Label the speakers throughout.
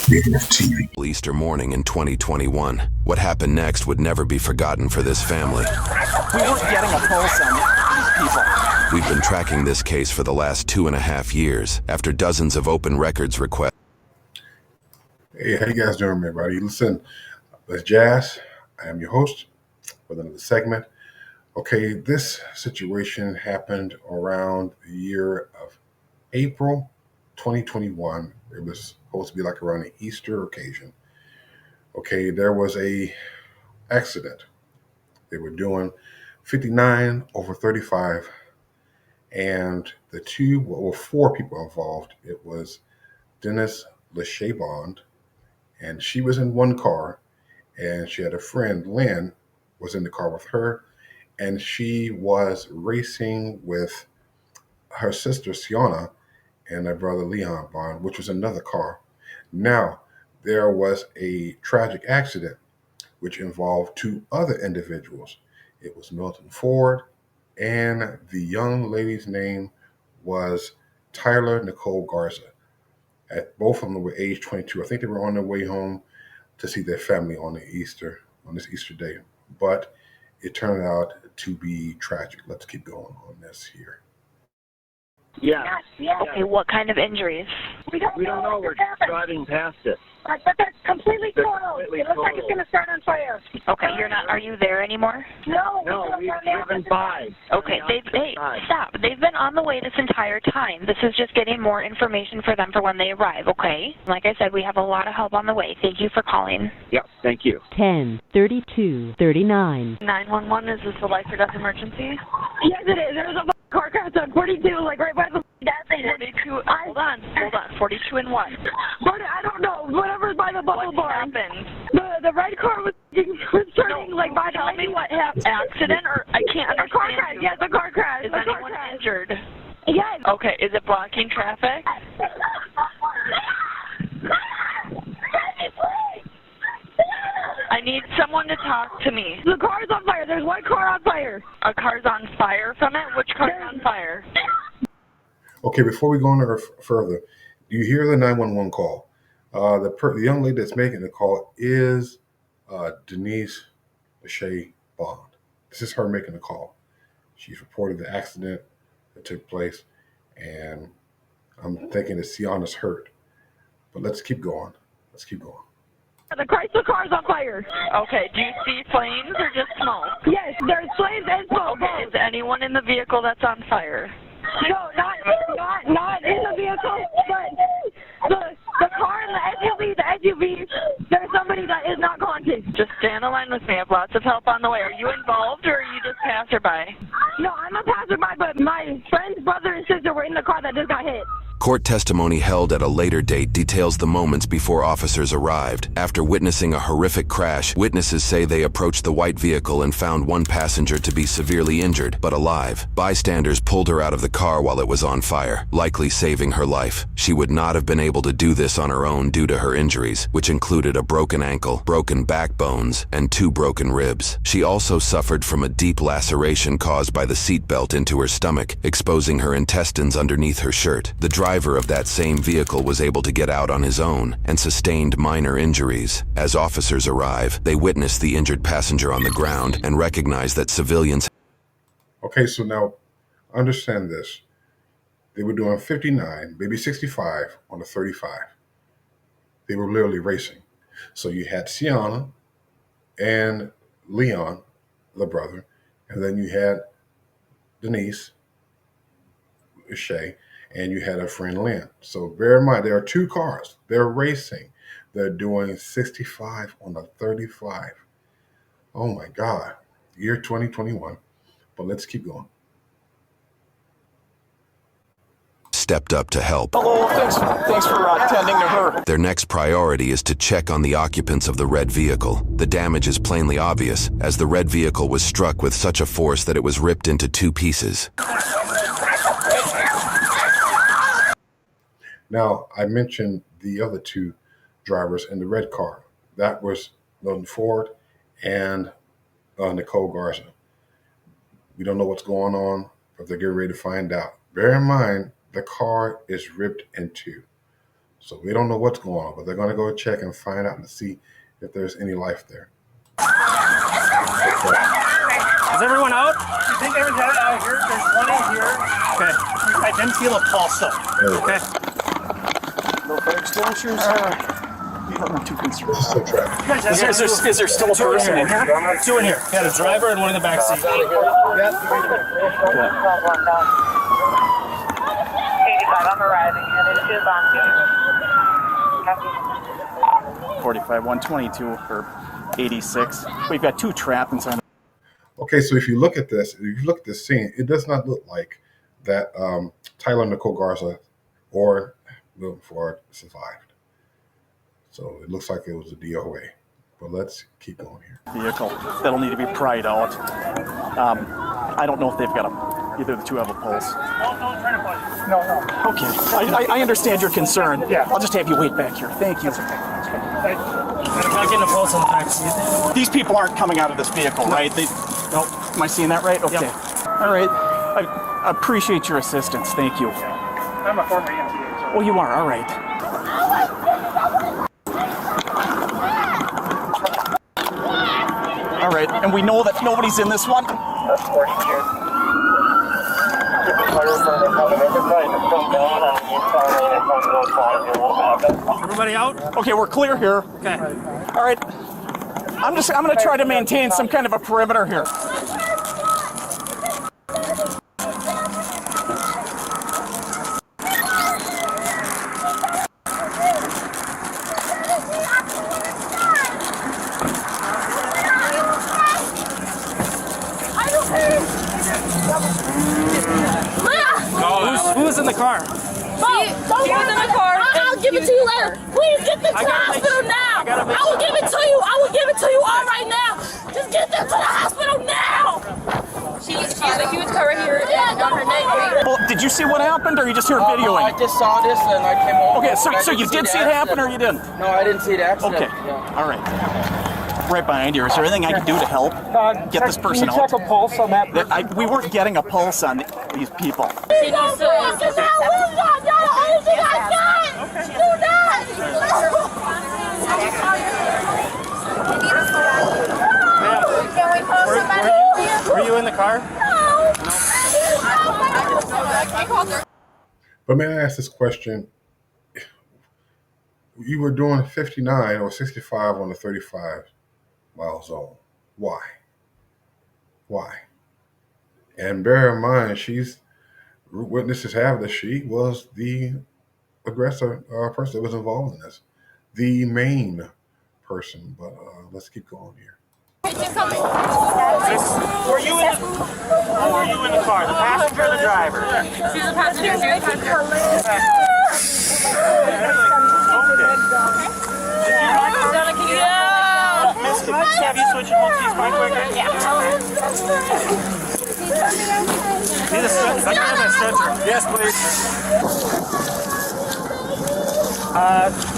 Speaker 1: Kreative TV.
Speaker 2: Easter morning in 2021. What happened next would never be forgotten for this family.
Speaker 3: We weren't getting a pulse on these people.
Speaker 2: We've been tracking this case for the last 2.5 years after dozens of open records requests.
Speaker 1: Hey, how you guys doing, everybody? Listen, it's Jazz. I am your host with another segment. Okay, this situation happened around the year of April 2021. It was supposed to be like around the Easter occasion. Okay, there was a accident. They were doing 59 over 35, and four people involved. It was Dennis Lachey Bond, and she was in one car, and she had a friend, Lynn, was in the car with her, and she was racing with her sister, Sienna, and her brother, Leon Bond, which was another car. Now, there was a tragic accident which involved two other individuals. It was Milton Ford, and the young lady's name was Tyler Nicole Garza. Both of them were age 22. I think they were on their way home to see their family on this Easter day. But it turned out to be tragic. Let's keep going on this here.
Speaker 4: Yeah.
Speaker 5: Okay, what kind of injuries?
Speaker 4: We don't know. We're driving past it.
Speaker 6: But that's completely total.
Speaker 4: completely
Speaker 6: It looks like it's
Speaker 4: total.
Speaker 6: going to start on fire.
Speaker 5: Okay, are you there anymore?
Speaker 6: No,
Speaker 4: We've driven by.
Speaker 5: Okay, stop. They've been on the way this entire time. This is just getting more information for them for when they arrive, okay? Like I said, we have a lot of help on the way. Thank you for calling.
Speaker 4: Yep, thank you.
Speaker 7: 10:32:39.
Speaker 5: 911, is this a life or death emergency?
Speaker 6: Yes, it is. There's a car crash on 42, like right by the gas station.
Speaker 5: 42, hold on. 42 and what?
Speaker 6: But I don't know. Whatever's by the bubble
Speaker 5: What
Speaker 6: bar.
Speaker 5: happened?
Speaker 6: The red car was turning like by the
Speaker 5: Tell me what happened. Accident or I can't
Speaker 6: A car
Speaker 5: understand
Speaker 6: crash.
Speaker 5: you.
Speaker 6: Yes, a car crash.
Speaker 5: Is
Speaker 6: A car
Speaker 5: anyone
Speaker 6: crash.
Speaker 5: injured?
Speaker 6: Yes.
Speaker 5: Okay, is it blocking traffic? I need someone to talk to me.
Speaker 6: The car's on fire. There's one car on fire.
Speaker 5: A car's on fire from it? Which car's on fire?
Speaker 1: Okay, before we go on further, do you hear the 911 call? The young lady that's making the call is Denise Lachey Bond. This is her making the call. She's reported the accident that took place, and I'm thinking that Sienna's hurt. But let's keep going.
Speaker 6: The Chrysler car's on fire.
Speaker 5: Okay, do you see flames or just smoke?
Speaker 6: Yes, there's flames and smoke.
Speaker 5: Okay, is anyone in the vehicle that's on fire?
Speaker 6: No, not in the vehicle, but the car and the SUV, there's somebody that is not conscious.
Speaker 5: Just stay on the line with me. I have lots of help on the way. Are you involved or are you just passerby?
Speaker 6: No, I'm a passerby, but my friend's brother and sister were in the car that just got hit.
Speaker 2: Court testimony held at a later date details the moments before officers arrived. After witnessing a horrific crash, witnesses say they approached the white vehicle and found one passenger to be severely injured, but alive. Bystanders pulled her out of the car while it was on fire, likely saving her life. She would not have been able to do this on her own due to her injuries, which included a broken ankle, broken backbones, and 2 broken ribs. She also suffered from a deep laceration caused by the seatbelt into her stomach, exposing her intestines underneath her shirt. The driver of that same vehicle was able to get out on his own and sustained minor injuries. As officers arrive, they witness the injured passenger on the ground and recognize that civilians.
Speaker 1: Okay, so now understand this. They were doing 59, maybe 65 on a 35. They were literally racing. So you had Sienna and Leon, the brother, and then you had Denise Lachey, and you had a friend Lynn. So bear in mind, there are 2 cars. They're racing. They're doing 65 on a 35. Oh my God. Year 2021. But let's keep going.
Speaker 2: Stepped up to help.
Speaker 3: Hello, thanks for attending to her.
Speaker 2: Their next priority is to check on the occupants of the red vehicle. The damage is plainly obvious, as the red vehicle was struck with such a force that it was ripped into 2 pieces.
Speaker 1: Now, I mentioned the other 2 drivers in the red car. That was Milton Ford and Nicole Garza. We don't know what's going on, but they're getting ready to find out. Bear in mind, the car is ripped in 2. So we don't know what's going on, but they're going to go check and find out and see if there's any life there.
Speaker 7: Is everyone out? You think everyone's out here? There's one in here. Okay. I didn't feel a pulse though. Okay.
Speaker 3: No fire extinguishers?
Speaker 7: I'm too concerned.
Speaker 1: This is so tragic.
Speaker 3: Is there still a person in here?
Speaker 7: Two in here. Yeah, the driver and one in the back seat.
Speaker 6: 85 I'm arriving, and it is on
Speaker 3: 45, 122 or 86. We've got two trappings on.
Speaker 1: Okay, so if you look at this scene, it does not look like that Tyler Nicole Garza or Wilton Ford survived. So it looks like it was a DOA. But let's keep going here.
Speaker 3: Vehicle that'll need to be pried out. I don't know if they've got either the two have a pulse.
Speaker 7: No.
Speaker 3: Okay, I understand your concern.
Speaker 7: Yeah.
Speaker 3: I'll just have you wait back here. Thank you.
Speaker 7: I'm not getting a pulse on the back seat.
Speaker 3: These people aren't coming out of this vehicle, right? Nope. Am I seeing that right? Okay.
Speaker 7: Yep.
Speaker 3: All right. I appreciate your assistance. Thank you.
Speaker 7: I'm a former EMTA.
Speaker 3: Oh, you are? All right. All right, and we know that nobody's in this one?
Speaker 7: Everybody out?
Speaker 3: Okay, we're clear here.
Speaker 7: Okay.
Speaker 3: All right. I'm going to try to maintain some kind of a perimeter here.
Speaker 7: Who's in the car?
Speaker 6: He was in the car. I'll give it to you later. Please get them to the hospital now. I will give it to you. I will give it to you all right now. Just get them to the hospital now. She's like, he was covered here and on her neck.
Speaker 3: Well, did you see what happened, or you just hear videoing?
Speaker 8: I just saw this and I came over.
Speaker 3: Okay, so you did see it happen, or you didn't?
Speaker 8: No, I didn't see the accident.
Speaker 3: Okay, all right. Right behind you. Is there anything I can do to help get this person out?
Speaker 7: Check a pulse on that.
Speaker 3: We weren't getting a pulse on these people.
Speaker 6: She knows the only thing I got. Do that. Can we call somebody?
Speaker 7: Were you in the car?
Speaker 1: But may I ask this question? You were doing 59 or 65 on the 35-mile zone. Why? And bear in mind, witnesses have that she was the aggressor person that was involved in this, the main person. But let's keep going here.
Speaker 7: Were you in the car? The passenger or the driver?
Speaker 6: She's a passenger.
Speaker 7: Miss, can I just have you switch your multis quite quicker? Yeah. Need a stretcher? I can have a stretcher. Yes, please.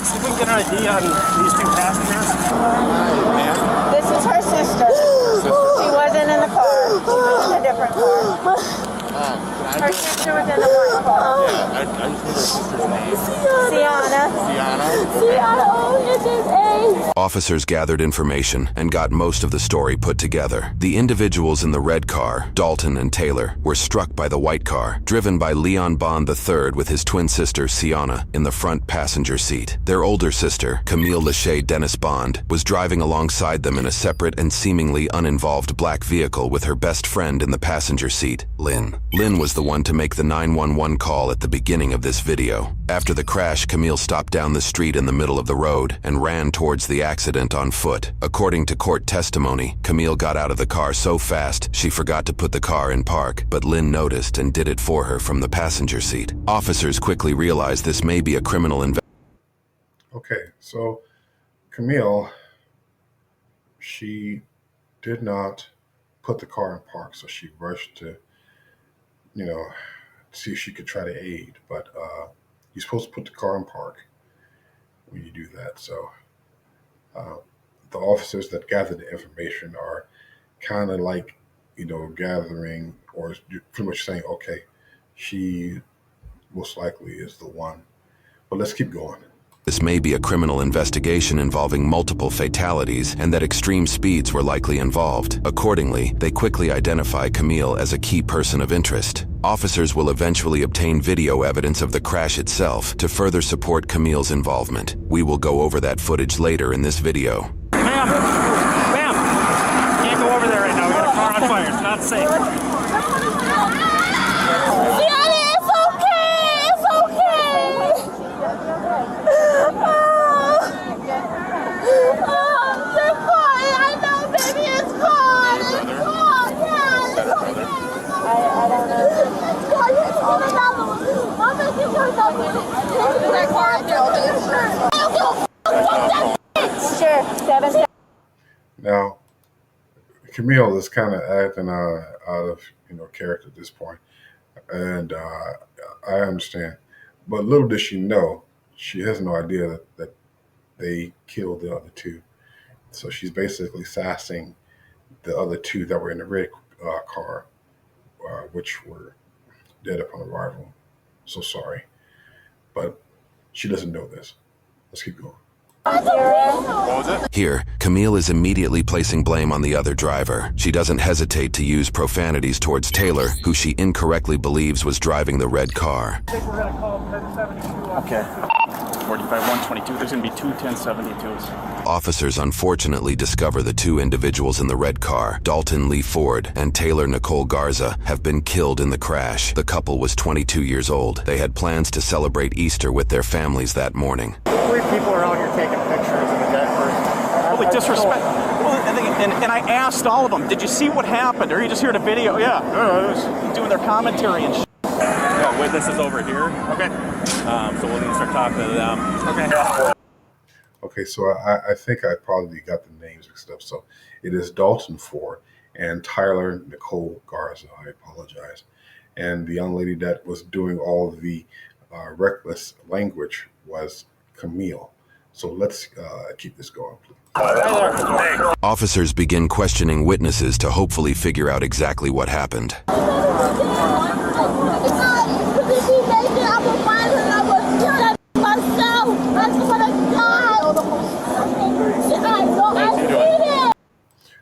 Speaker 7: See if we can get an ID on these two passengers.
Speaker 9: This is her sister. She wasn't in the car. She was in a different car. Her sister was in the white car.
Speaker 10: I just need her sister's name.
Speaker 9: Sienna. Sienna. This is A.
Speaker 2: Officers gathered information and got most of the story put together. The individuals in the red car, Dalton and Taylor, were struck by the white car, driven by Leon Bond III with his twin sister, Sienna, in the front passenger seat. Their older sister, Camille Lachey Dennis Bond, was driving alongside them in a separate and seemingly uninvolved black vehicle with her best friend in the passenger seat, Lynn. Lynn was the one to make the 911 call at the beginning of this video. After the crash, Camille stopped down the street in the middle of the road and ran towards the accident on foot. According to court testimony, Camille got out of the car so fast she forgot to put the car in park, but Lynn noticed and did it for her from the passenger seat. Officers quickly realized this may be a criminal investigation.
Speaker 1: Okay, so Camille, she did not put the car in park, so she rushed to, see if she could try to aid. But you're supposed to put the car in park when you do that. So the officers that gather the information are kind of like, gathering or pretty much saying, okay, she most likely is the one. But let's keep going.
Speaker 2: This may be a criminal investigation involving multiple fatalities and that extreme speeds were likely involved. Accordingly, they quickly identify Camille as a key person of interest. Officers will eventually obtain video evidence of the crash itself to further support Camille's involvement. We will go over that footage later in this video.
Speaker 7: Ma'am! Ma'am! Can't go over there right now. We got a car on fire. It's not safe.
Speaker 6: It's okay. It's okay. They're fine. I know, baby. It's gone. It's gone. Yeah, it's okay. I don't know. It's gone. Let's get another one. I'm going to give her another one. That car up there. I don't give a fuck. Sure. 7.
Speaker 1: Now, Camille is kind of acting out of character at this point, and I understand. But little does she know, she has no idea that they killed the other two. So she's basically sassing the other two that were in the red car, which were dead upon arrival. So sorry, but she doesn't know this. Let's keep going.
Speaker 2: Here, Camille is immediately placing blame on the other driver. She doesn't hesitate to use profanities towards Taylor, who she incorrectly believes was driving the red car.
Speaker 3: I think we're going to call 1072. Okay. 45-122. There's going to be two 1072s.
Speaker 2: Officers unfortunately discover the two individuals in the red car, Dalton Lee Ford and Taylor Nicole Garza, have been killed in the crash. The couple was 22 years old. They had plans to celebrate Easter with their families that morning.
Speaker 10: 3 people are out here taking pictures of the dead person.
Speaker 3: Holy disrespect. Well, and I asked all of them, did you see what happened? Or are you just here to video? Yeah. I was doing their commentary and
Speaker 10: Yeah, witnesses over here. Okay. So we'll need to start talking to them. Okay.
Speaker 1: Okay, so I think I probably got the names mixed up. So it is Dalton Ford and Tyler Nicole Garza. I apologize. And the young lady that was doing all of the reckless language was Camille. So let's keep this going, please.
Speaker 2: Officers begin questioning witnesses to hopefully figure out exactly what happened.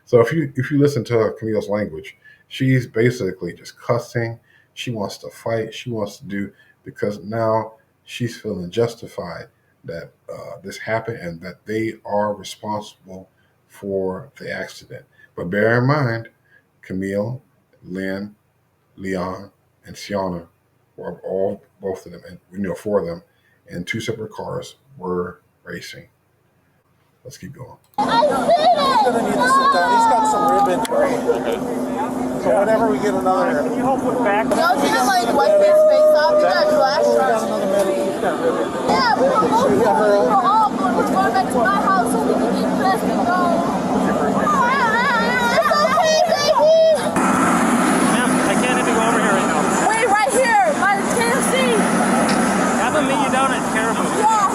Speaker 1: So if you listen to Camille's language, she's basically just cussing. She wants to fight. She wants to do, because now she's feeling justified that this happened and that they are responsible for the accident. But bear in mind, Camille, Lynn, Leon, and Sienna were both of them, and 4 of them, in 2 separate cars were racing. Let's keep going.
Speaker 10: He's gonna need to sit down. He's got some ribbon. Okay. So whenever we get another.
Speaker 3: Can you help put back?
Speaker 6: Y'all see him like wipe his face off? He got flash.
Speaker 10: Got another medic. He's got ribbon.
Speaker 6: Yeah, we were all going. We're going back to my house so we can get dressed and go. It's okay, baby.
Speaker 7: Ma'am, I can't even go over here right now.
Speaker 6: Wait, right here by the KFC.
Speaker 7: Have them meet you down at Caribou.
Speaker 6: Yeah.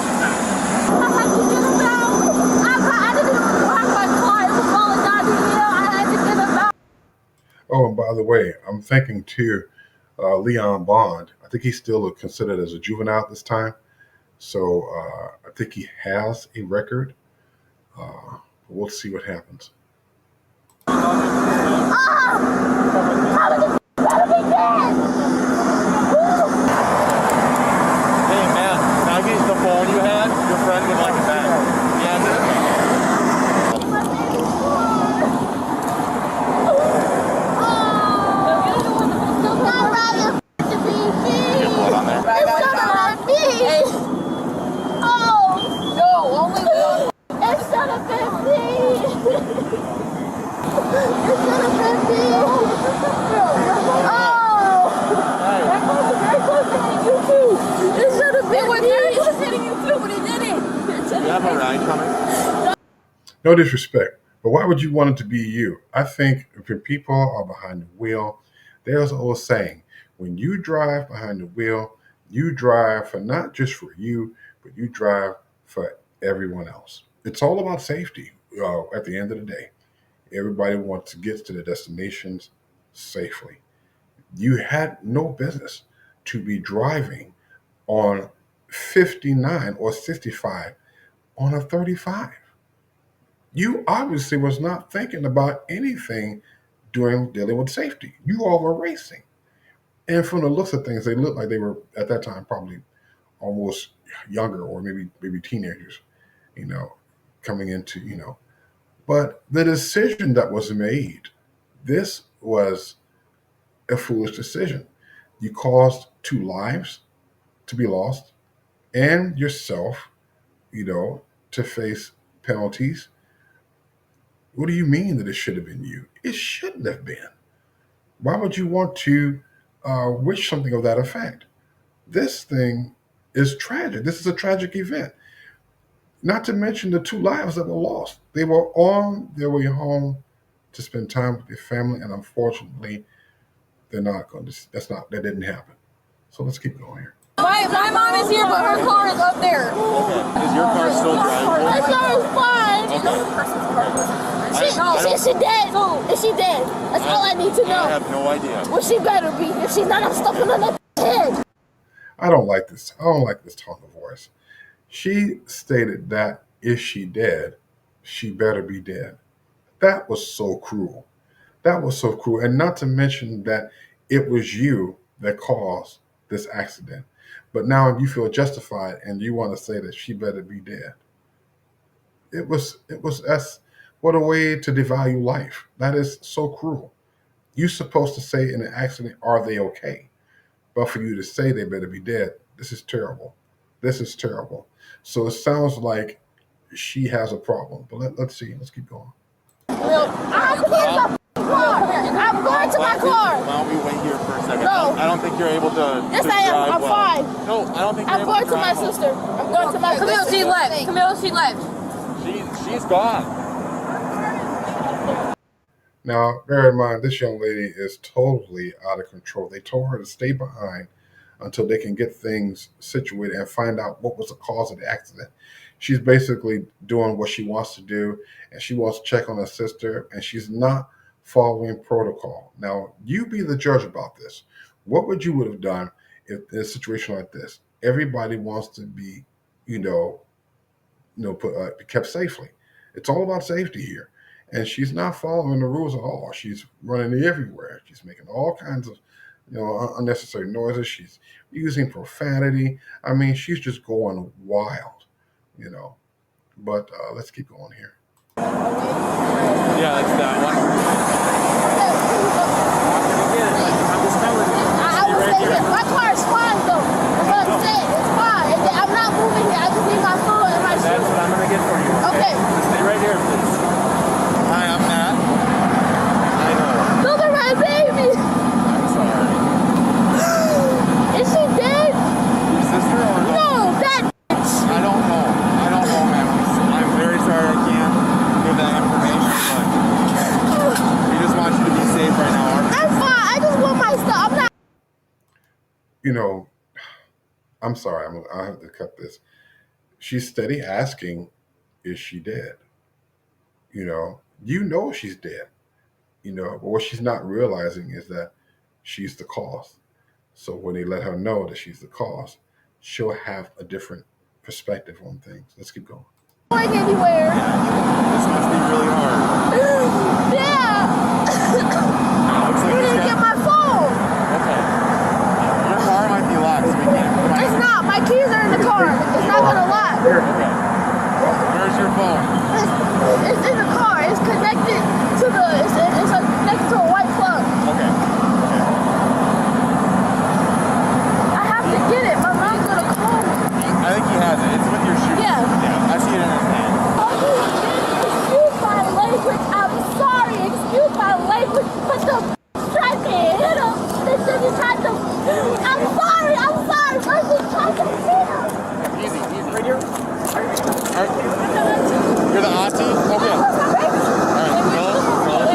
Speaker 6: I had to get him out. I didn't even park my car. It was falling down the hill. I had to get him out.
Speaker 1: Oh, and by the way, I'm thinking too, Leon Bond. I think he's still considered as a juvenile at this time. So I think he has a record. We'll see what happens.
Speaker 6: How did this better be dead?
Speaker 10: Hey man, can I get the phone you had? Your friend would like it back. Yeah. Have a ride coming?
Speaker 1: No disrespect, but why would you want it to be you? I think if your people are behind the wheel, there's an old saying, when you drive behind the wheel, you drive for not just for you, but you drive for everyone else. It's all about safety at the end of the day. Everybody wants to get to their destinations safely. You had no business to be driving on 59 or 65 on a 35. You obviously was not thinking about anything during dealing with safety. You all were racing. And from the looks of things, they looked like they were at that time probably almost younger or maybe teenagers, you know, coming into, But the decision that was made, this was a foolish decision. You caused 2 lives to be lost and yourself, to face penalties. What do you mean that it should have been you? It shouldn't have been. Why would you want to wish something of that effect? This thing is tragic. This is a tragic event. Not to mention the 2 lives that were lost. They were on their way home to spend time with their family, and unfortunately, they're not going to. That didn't happen. So let's keep going here.
Speaker 6: My mom is here, but her car is up there.
Speaker 11: Okay. Is your car still drivable?
Speaker 6: My car is fine. Is she dead? Is she dead? That's all I need to know.
Speaker 11: I have no idea.
Speaker 6: Well, she better be. If she's not, I'm stuffing her in the head.
Speaker 1: I don't like this. I don't like this tone of voice. She stated that if she dead, she better be dead. That was so cruel. That was so cruel. And not to mention that it was you that caused this accident. But now you feel justified and you want to say that she better be dead. That's what a way to devalue life. That is so cruel. You're supposed to say in an accident, are they okay? But for you to say they better be dead, this is terrible. This is terrible. So it sounds like she has a problem. But let's see. Let's keep going.
Speaker 6: I'm going to my car.
Speaker 11: Why don't we wait here for a second?
Speaker 6: No.
Speaker 11: I don't think you're able to.
Speaker 6: Yes, I am. I'm fine.
Speaker 11: No, I don't think you're
Speaker 6: I'm
Speaker 11: able
Speaker 6: going
Speaker 11: to
Speaker 6: to my
Speaker 11: drive home.
Speaker 6: sister. I'm going to my sister. She left. Camille, she left.
Speaker 11: She's gone.
Speaker 1: Now, bear in mind, this young lady is totally out of control. They told her to stay behind until they can get things situated and find out what was the cause of the accident. She's basically doing what she wants to do, and she wants to check on her sister, and she's not following protocol. Now, you be the judge about this. What would you have done if in a situation like this? Everybody wants to be, kept safely. It's all about safety here. And she's not following the rules at all. She's running everywhere. She's making all kinds of, unnecessary noises. She's using profanity. I mean, she's just going wild, But let's keep going here.
Speaker 11: Yeah, that's that one. I'm just telling you.
Speaker 6: I will stay here. My car is fine, though. That's what I'm saying. It's fine. I'm not moving here. I just need my phone and my shoes.
Speaker 11: That's what I'm going to get for you.
Speaker 6: Okay.
Speaker 11: Just stay right here, please. Hi, I'm Matt. I know.
Speaker 6: Look at my baby.
Speaker 11: I'm sorry.
Speaker 6: Is she dead?
Speaker 11: Your sister or no?
Speaker 6: No, that bitch.
Speaker 11: I don't know. Man. I'm very sorry I can't give that information, but we just want you to be safe right now.
Speaker 6: I'm fine. I just want my stuff. I'm not.
Speaker 1: I'm sorry. I have to cut this. She's steady asking, is she dead? She's dead, but what she's not realizing is that she's the cause. So when they let her know that she's the cause, she'll have a different perspective on things. Let's keep going.
Speaker 6: Going anywhere.
Speaker 11: This must be really hard.
Speaker 6: Yeah.
Speaker 11: Looks like
Speaker 6: I need to get my phone.
Speaker 11: Okay. Your car might be locked, so we can't find
Speaker 6: It's
Speaker 11: it.
Speaker 6: not. My keys are in the car. It's not gonna lock.
Speaker 11: Okay. Where's your phone?
Speaker 6: It's in the car. It's connected to the. It's connected to a white plug.
Speaker 11: Okay.
Speaker 6: I have to get it. My mom's gonna call me.
Speaker 11: I think he has it. It's with your shoes.
Speaker 6: Yeah.
Speaker 11: I see it in his hand.
Speaker 6: Excuse my language. I'm sorry. Excuse my language. But the tried to hit him. He tried to. I'm sorry. But he tried to hit him.
Speaker 11: Easy. Right here. All right. You're the auntie? Okay. All right. Right over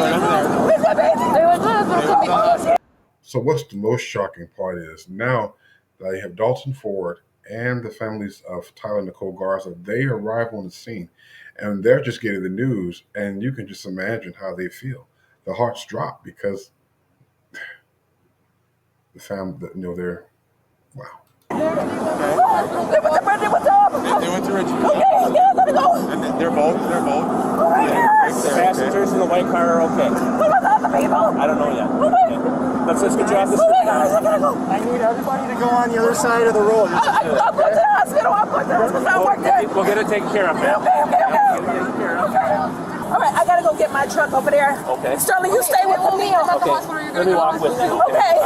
Speaker 11: there.
Speaker 1: So what's the most shocking part is now that you have Dalton Ford and the families of Tyler and Nicole Garza, they arrive on the scene and they're just getting the news, and you can just imagine how they feel. The hearts drop because the family, they're, wow.
Speaker 6: They went to Brendan with them.
Speaker 11: They went to Richmond.
Speaker 6: Okay, yeah, let it go.
Speaker 11: And they're both.
Speaker 6: Right here.
Speaker 7: The passengers in the white car are okay.
Speaker 6: What about the other people?
Speaker 7: I don't know yet.
Speaker 6: Okay.
Speaker 7: Let's just get you off the
Speaker 6: Oh my
Speaker 7: street.
Speaker 6: gosh, I gotta go.
Speaker 10: I need everybody to go on the other side of the road.
Speaker 6: I'm going to the hospital. I'm going to the hospital. I work there.
Speaker 7: We'll get it taken care of, man.
Speaker 6: Okay. All right, I gotta go get my truck over there.
Speaker 7: Okay.
Speaker 6: Sterling, you stay with Camille.
Speaker 7: Okay. Let me walk with you.
Speaker 6: Okay.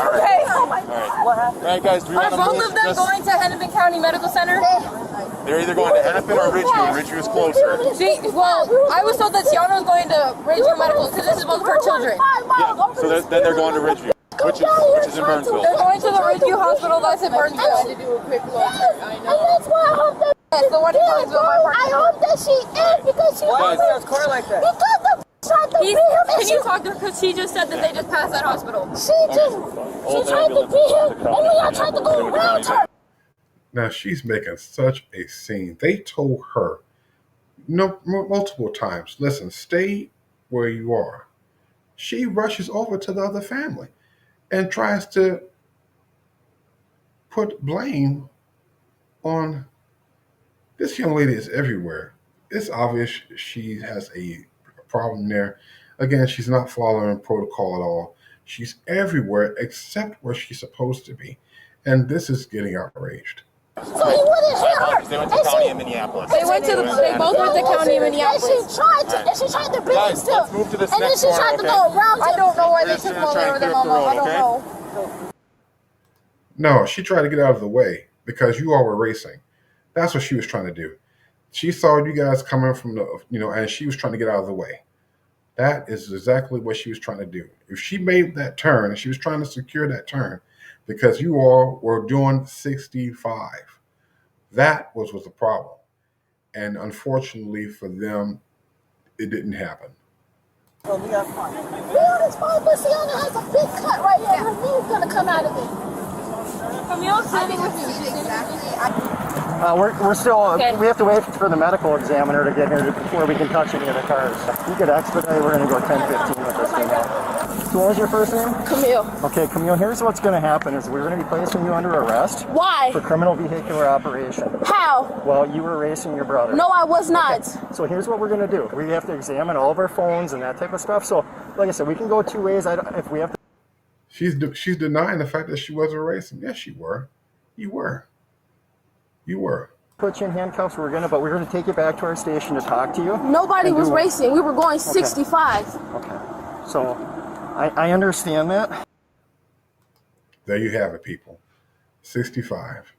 Speaker 6: Oh my God.
Speaker 11: All right, guys. Do we
Speaker 9: Are
Speaker 11: want to
Speaker 9: both
Speaker 11: move?
Speaker 9: of them going to Hennepin County Medical Center?
Speaker 11: They're either going to Hennepin or Ridgeview. Ridgeview is closer.
Speaker 9: Well, I was told that Tiana was going to Ridgeview Medical because this is both for children.
Speaker 11: Yeah. So then they're going to Ridgeview, which is in Burnsville.
Speaker 9: They're going to the Ridgeview Hospital that's in Burnsville.
Speaker 6: And that's why I hope that
Speaker 9: Yes, the one in Burnsville.
Speaker 6: I hope that she is because she
Speaker 8: Why is his car like that?
Speaker 6: because the tried to beat him.
Speaker 9: Can you talk to her? Because she just said that they just passed that hospital.
Speaker 6: She tried to beat him, and we all tried to go around her.
Speaker 1: Now she's making such a scene. They told her multiple times, listen, stay where you are. She rushes over to the other family and tries to put blame on this young lady. Is everywhere. It's obvious she has a problem there. Again, she's not following protocol at all. She's everywhere except where she's supposed to be. And this is getting outraged.
Speaker 6: So he wouldn't hit her.
Speaker 11: They went to county in Minneapolis.
Speaker 9: They both went to county in Minneapolis.
Speaker 6: And she tried to beat him
Speaker 11: Guys,
Speaker 6: still.
Speaker 11: let's move to this
Speaker 6: And then
Speaker 11: next
Speaker 6: she
Speaker 11: corner,
Speaker 6: tried to
Speaker 11: okay?
Speaker 6: go around him.
Speaker 9: I don't know why they
Speaker 11: We're just
Speaker 9: took
Speaker 11: gonna
Speaker 9: them
Speaker 11: try
Speaker 9: over
Speaker 11: and
Speaker 9: there,
Speaker 11: clear up the
Speaker 9: Mama. I
Speaker 11: road,
Speaker 9: don't
Speaker 11: okay?
Speaker 9: know.
Speaker 1: No, she tried to get out of the way because you all were racing. That's what she was trying to do. She saw you guys coming from and she was trying to get out of the way. That is exactly what she was trying to do. If she made that turn and she was trying to secure that turn because you all were doing 65, that was the problem. And unfortunately for them, it didn't happen.
Speaker 6: Feel this phone, but Sienna has a big cut right here. Her knee's gonna come out of it.
Speaker 9: Camille's sitting with you.
Speaker 10: We're still, we have to wait for the medical examiner to get here before we can touch any of the cars. You could expedite, we're going to go 10-15 with this thing now. So what was your first name?
Speaker 9: Camille.
Speaker 10: Okay, Camille, here's what's going to happen is we're going to be placing you under arrest.
Speaker 9: Why?
Speaker 10: For criminal vehicular operation.
Speaker 9: How?
Speaker 10: Well, you were racing your brother.
Speaker 9: No, I was not.
Speaker 10: Okay. So here's what we're going to do. We have to examine all of our phones and that type of stuff. So, like I said, we can go two ways. If we have to...
Speaker 1: She's denying the fact that she wasn't racing. Yes, you were. You were.
Speaker 10: Put you in handcuffs, but we're gonna take you back to our station to talk to you.
Speaker 9: Nobody was racing. We were going 65.
Speaker 10: Okay. So I understand that.
Speaker 1: There you have it, people. 65.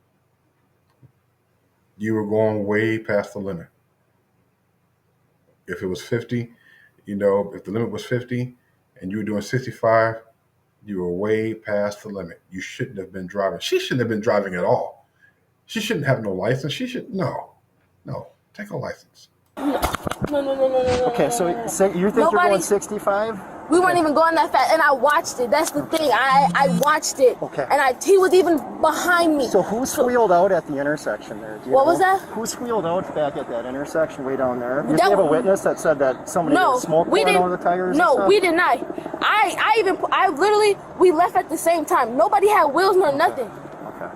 Speaker 1: You were going way past the limit. If it was 50, if the limit was 50 and you were doing 65, you were way past the limit. You shouldn't have been driving. She shouldn't have been driving at all. She shouldn't have no license. No, take a license.
Speaker 9: No.
Speaker 10: Okay, so you think you're going 65?
Speaker 9: We weren't even going that fast, and I watched it. That's the thing. I watched it.
Speaker 10: Okay.
Speaker 9: And he was even behind me.
Speaker 10: So who squealed out at the intersection there?
Speaker 9: What was that?
Speaker 10: Who squealed out back at that intersection way down there? Did you have a witness that said that somebody had smoke pouring over the tires?
Speaker 9: No, we did not. We left at the same time. Nobody had wheels nor nothing.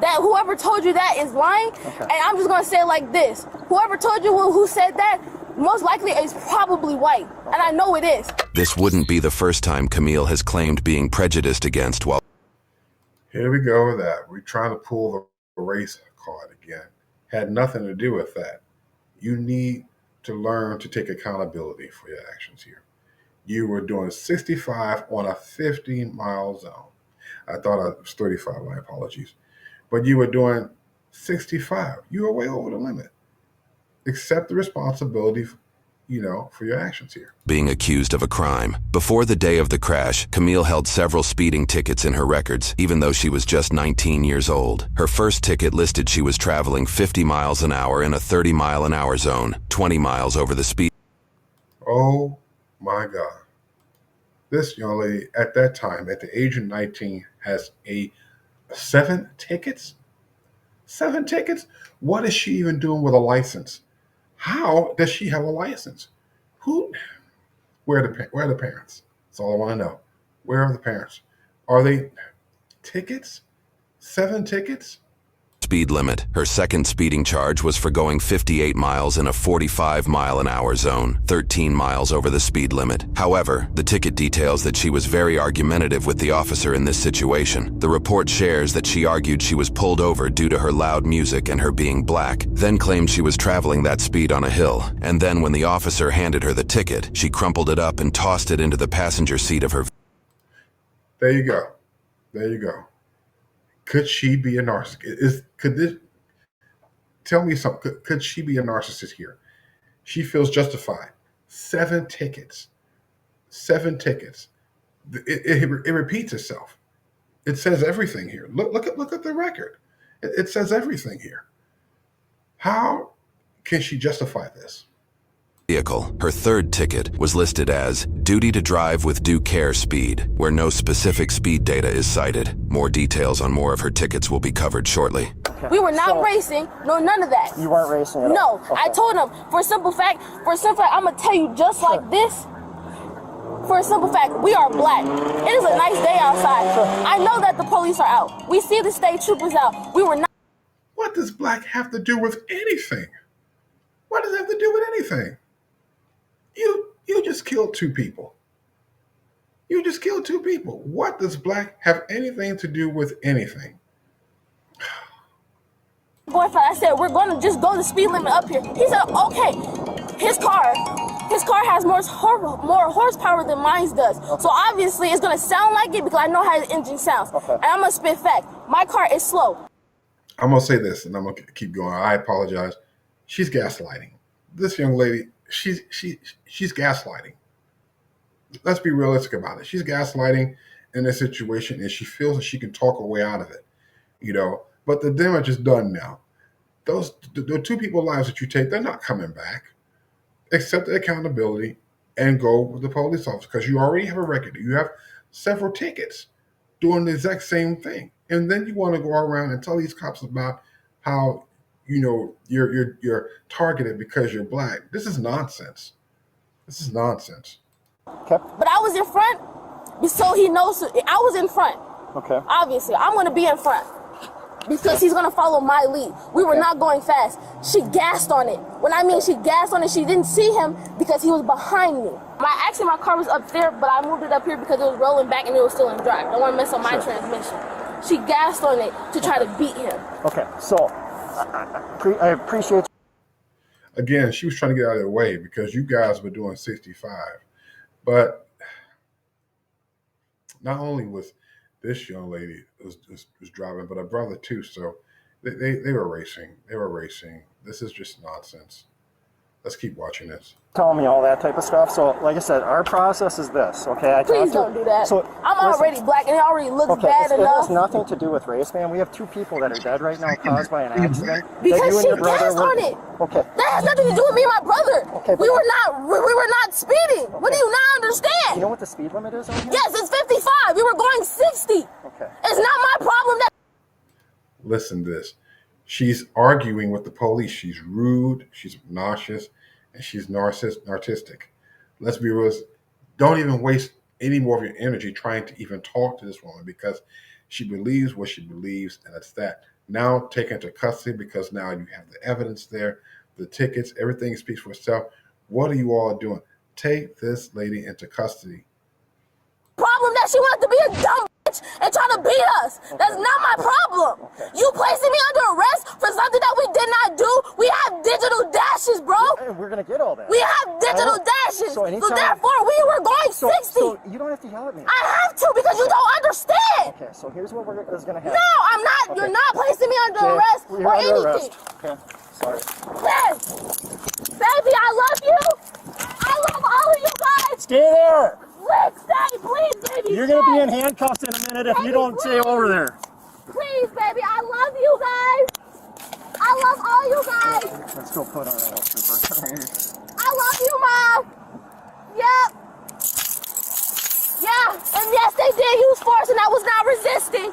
Speaker 9: That whoever told you that is lying, and I'm just gonna say it like this: whoever told you who said that, most likely is probably white, and I know it is.
Speaker 2: This wouldn't be the first time Camille has claimed being prejudiced against while...
Speaker 1: Here we go with that. We're trying to pull the race card again. Had nothing to do with that. You need to learn to take accountability for your actions here. You were doing 65 on a 50-mile zone. I thought it was 35, my apologies. But you were doing 65. You were way over the limit. Accept the responsibility, for your actions here.
Speaker 2: Being accused of a crime. Before the day of the crash, Camille held several speeding tickets in her records, even though she was just 19 years old. Her first ticket listed she was traveling 50 miles an hour in a 30-mile-an-hour zone, 20 miles over the speed.
Speaker 1: Oh, my God. This young lady, at that time, at the age of 19, has 7 tickets? 7 tickets? What is she even doing with a license? How does she have a license? Where are the parents? That's all I want to know. Where are the parents? Are they tickets? 7 tickets?
Speaker 2: speed limit. Her second speeding charge was for going 58 miles in a 45-mile-an-hour zone, 13 miles over the speed limit. However, the ticket details that she was very argumentative with the officer in this situation. The report shares that she argued she was pulled over due to her loud music and her being black, then claimed she was traveling that speed on a hill, and then when the officer handed her the ticket, she crumpled it up and tossed it into the passenger seat of her.
Speaker 1: There you go. There you go. Could she be a narcissist? Tell me something. Could she be a narcissist here? She feels justified. 7 tickets. 7 tickets. It repeats itself. It says everything here. Look at the record. It says everything here. How can she justify this?
Speaker 2: Vehicle. Her third ticket was listed as duty to drive with due care speed, where no specific speed data is cited. More details on more of her tickets will be covered shortly.
Speaker 9: We were not racing, no, none of that.
Speaker 10: You weren't racing at all?
Speaker 9: No,
Speaker 10: Okay.
Speaker 9: I told him, for a simple fact, I'm gonna tell you just like this. For a simple fact, we are black. It is a nice day outside. I know that the police are out. We see the state troopers out. We were not.
Speaker 1: What does black have to do with anything? What does it have to do with anything? You just killed 2 people. You just killed 2 people. What does black have anything to do with anything?
Speaker 9: Boyfriend, I said, we're gonna just go the speed limit up here. He said, okay. His car has more horsepower than mine does. Okay. So obviously it's gonna sound like it because I know how the engine sounds. Okay. And I'm gonna spit fact. My car is slow. I'm
Speaker 1: gonna say this and I'm gonna keep going. I apologize. She's gaslighting. This young lady, she's gaslighting. Let's be realistic about it. She's gaslighting in this situation and she feels that she can talk her way out of it. But the damage is done now. The 2 people's lives that you take, they're not coming back. Accept the accountability and go with the police officer because you already have a record. You have several tickets doing the exact same thing. And then you want to go around and tell these cops about how, you're targeted because you're black. This is nonsense. This is nonsense.
Speaker 10: Okay.
Speaker 9: But I was in front, so he knows I was in front.
Speaker 10: Okay.
Speaker 9: Obviously, I'm going to be in front because he's going to follow my lead. We were not going fast. She gassed on it. When I mean she gassed on it, she didn't see him because he was behind me. My car was up there, but I moved it up here because it was rolling back and it was still in drive. Don't want to mess up my transmission. She gassed on it to try to beat him.
Speaker 10: Okay, so I appreciate.
Speaker 1: Again, she was trying to get out of their way because you guys were doing 65. But not only was this young lady was driving, but her brother too. So they were racing. They were racing. This is just nonsense. Let's keep watching this.
Speaker 10: Telling me all that type of stuff. So, like I said, our process is this. Okay,
Speaker 9: Please don't do that. So, I'm already black and it already looks bad enough.
Speaker 10: It has nothing to do with race, man. We have 2 people that are dead right now caused by an accident.
Speaker 9: Because she gassed on it.
Speaker 10: Okay.
Speaker 9: That has nothing to do with me and my brother. Okay. We were not speeding. Okay. What do you not understand?
Speaker 10: You know what the speed limit is on here?
Speaker 9: Yes, it's 55. We were going 60. Okay. It's not my problem that.
Speaker 1: Listen to this. She's arguing with the police. She's rude. She's obnoxious. And she's narcissistic. Let's be real. Don't even waste any more of your energy trying to even talk to this woman because she believes what she believes, and it's that. Now take her into custody because now you have the evidence there, the tickets, everything speaks for itself. What are you all doing? Take this lady into custody.
Speaker 9: Problem that she wanted to be a dumb bitch and try to beat us. That's not my problem. You placing me under arrest for something that we did not do? We have digital dashes, bro.
Speaker 10: We're going to get all that.
Speaker 9: We have digital dashes. So therefore, we were going 60.
Speaker 10: So you don't have to yell at me.
Speaker 9: I have to because you don't understand.
Speaker 10: Okay, so here's what is going to happen.
Speaker 9: No, I'm not. Okay. You're not placing me under arrest or anything.
Speaker 10: Okay, sorry.
Speaker 9: Yes. Baby, I love you. I love all of you guys.
Speaker 10: Stay there.
Speaker 9: Let's stay, please, baby.
Speaker 10: You're going to be in handcuffs in a minute if you don't stay over there.
Speaker 9: Please, baby, I love you guys. I love all you guys.
Speaker 10: Let's go put on a super.
Speaker 9: I love you, Mom. Yep. Yeah, and yes, they did use force, and I was not resisting.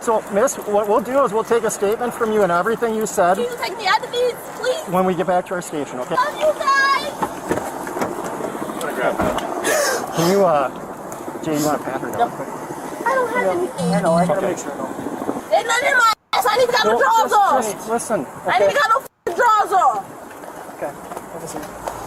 Speaker 10: So, miss, what we'll do is we'll take a statement from you and everything you said.
Speaker 9: Can you take me out of these, please?
Speaker 10: When we get back to our station, okay?
Speaker 9: Love you guys.
Speaker 10: Can you, Jay, you want to pat her down quick?
Speaker 9: I don't have anything.
Speaker 10: I know, I gotta make sure.
Speaker 9: There's nothing in my ass. I
Speaker 6: I ain't even got no drawers on.
Speaker 10: Just listen. Okay.
Speaker 6: I ain't even got no f***ing drawers on.
Speaker 10: Okay. Listen.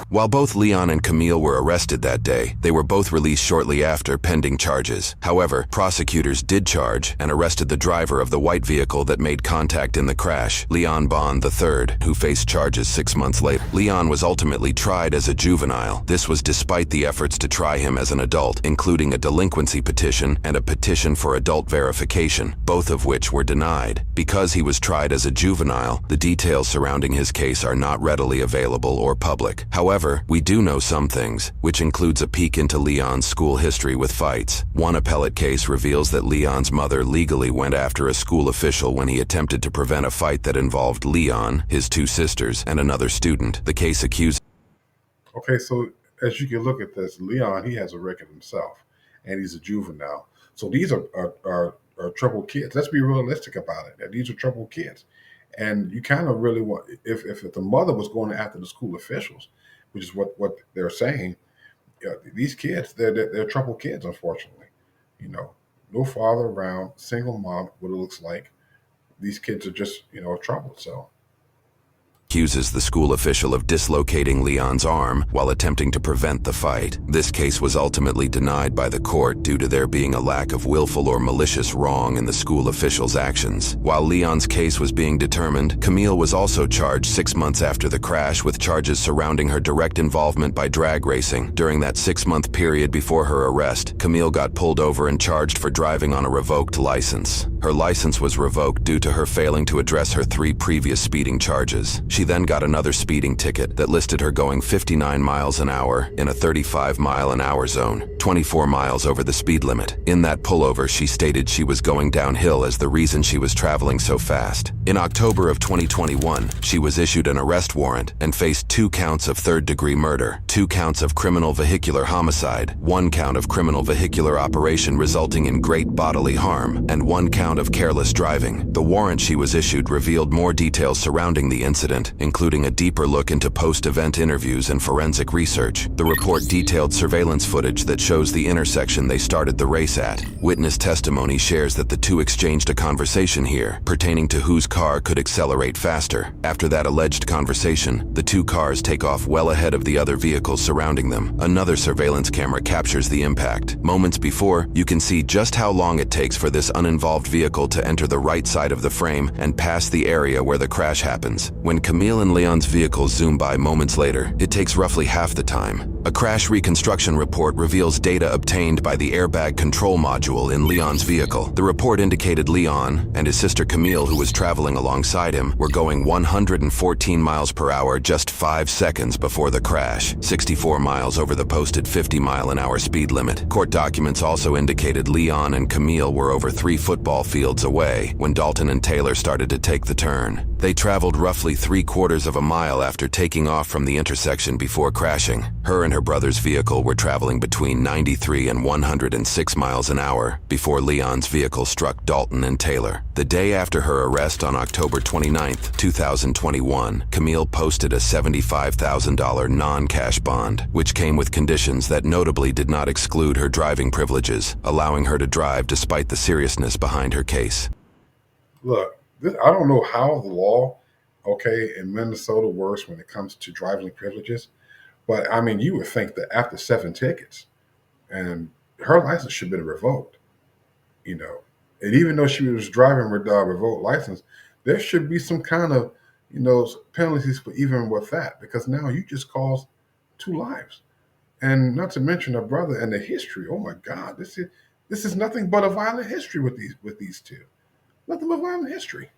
Speaker 2: While both Leon and Camille were arrested that day, they were both released shortly after pending charges. However, prosecutors did charge and arrested the driver of the white vehicle that made contact in the crash, Leon Bond III, who faced charges 6 months later. Leon was ultimately tried as a juvenile. This was despite the efforts to try him as an adult, including a delinquency petition and a petition for adult verification, both of which were denied. Because he was tried as a juvenile, the details surrounding his case are not readily available or public. However, we do know some things, which includes a peek into Leon's school history with fights. One appellate case reveals that Leon's mother legally went after a school official when he attempted to prevent a fight that involved Leon, his 2 sisters, and another student. The case accused.
Speaker 1: Okay, so as you can look at this, Leon, he has a record himself, and he's a juvenile. So these are troubled kids. Let's be realistic about it. That these are troubled kids, and you kind of really want, if the mother was going after the school officials, which is what they're saying, these kids, they're troubled kids, unfortunately. You know, no father around, single mom, what it looks like. These kids are just, troubled. So
Speaker 2: Accuses the school official of dislocating Leon's arm while attempting to prevent the fight. This case was ultimately denied by the court due to there being a lack of willful or malicious wrong in the school official's actions. While Leon's case was being determined, Camille was also charged 6 months after the crash with charges surrounding her direct involvement by drag racing. During that 6-month period before her arrest, Camille got pulled over and charged for driving on a revoked license. Her license was revoked due to her failing to address her 3 previous speeding charges. She then got another speeding ticket that listed her going 59 miles an hour in a 35-mile-an-hour zone, 24 miles over the speed limit. In that pullover, she stated she was going downhill as the reason she was traveling so fast. In October of 2021, she was issued an arrest warrant and faced 2 counts of third-degree murder, 2 counts of criminal vehicular homicide, 1 count of criminal vehicular operation resulting in great bodily harm, and 1 count of careless driving. The warrant she was issued revealed more details surrounding the incident, including a deeper look into post-event interviews and forensic research. The report detailed surveillance footage that shows the intersection they started the race at. Witness testimony shares that the 2 exchanged a conversation here, pertaining to whose car could accelerate faster. After that alleged conversation, the 2 cars take off well ahead of the other vehicles surrounding them. Another surveillance camera captures the impact. Moments before, you can see just how long it takes for this uninvolved vehicle to enter the right side of the frame and pass the area where the crash happens. When Camille and Leon's vehicles zoom by moments later, it takes roughly half the time. A crash reconstruction report reveals data obtained by the airbag control module in Leon's vehicle. The report indicated Leon and his sister Camille, who was traveling alongside him, were going 114 miles per hour just 5 seconds before the crash, 64 miles over the posted 50-mile-an-hour speed limit. Court documents also indicated Leon and Camille were over 3 football fields away when Dalton and Taylor started to take the turn. They traveled roughly 3/4 of a mile after taking off from the intersection before crashing. Her and her brother's vehicle were traveling between 93 and 106 miles an hour before Leon's vehicle struck Dalton and Taylor. The day after her arrest on October 29, 2021, Camille posted a $75,000 non-cash bond, which came with conditions that notably did not exclude her driving privileges, allowing her to drive despite the seriousness behind her case.
Speaker 1: Look, I don't know how the law, in Minnesota works when it comes to driving privileges, but I mean, you would think that after 7 tickets, and her license should have been revoked, and even though she was driving with a revoked license, there should be some kind of, penalties for even with that, because now you just caused 2 lives, and not to mention her brother and the history. Oh my God, this is nothing but a violent history with these 2. Nothing but violent history.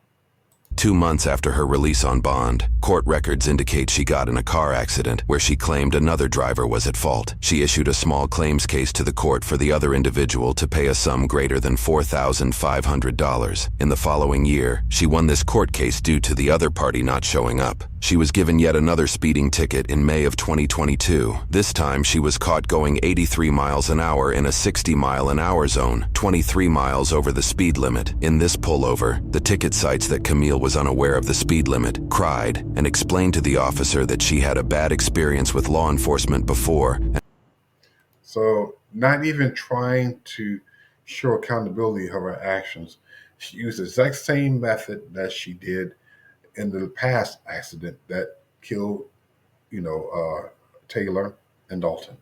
Speaker 2: 2 months after her release on bond, court records indicate she got in a car accident where she claimed another driver was at fault. She issued a small claims case to the court for the other individual to pay a sum greater than $4,500. In the following year, she won this court case due to the other party not showing up. She was given yet another speeding ticket in May of 2022. This time, she was caught going 83 miles an hour in a 60-mile-an-hour zone, 23 miles over the speed limit. In this pullover, the ticket cites that Camille was unaware of the speed limit, cried, and explained to the officer that she had a bad experience with law enforcement before.
Speaker 1: So, not even trying to show accountability of her actions, She used the exact same method that she did in the past accident that killed, Taylor and Dalton.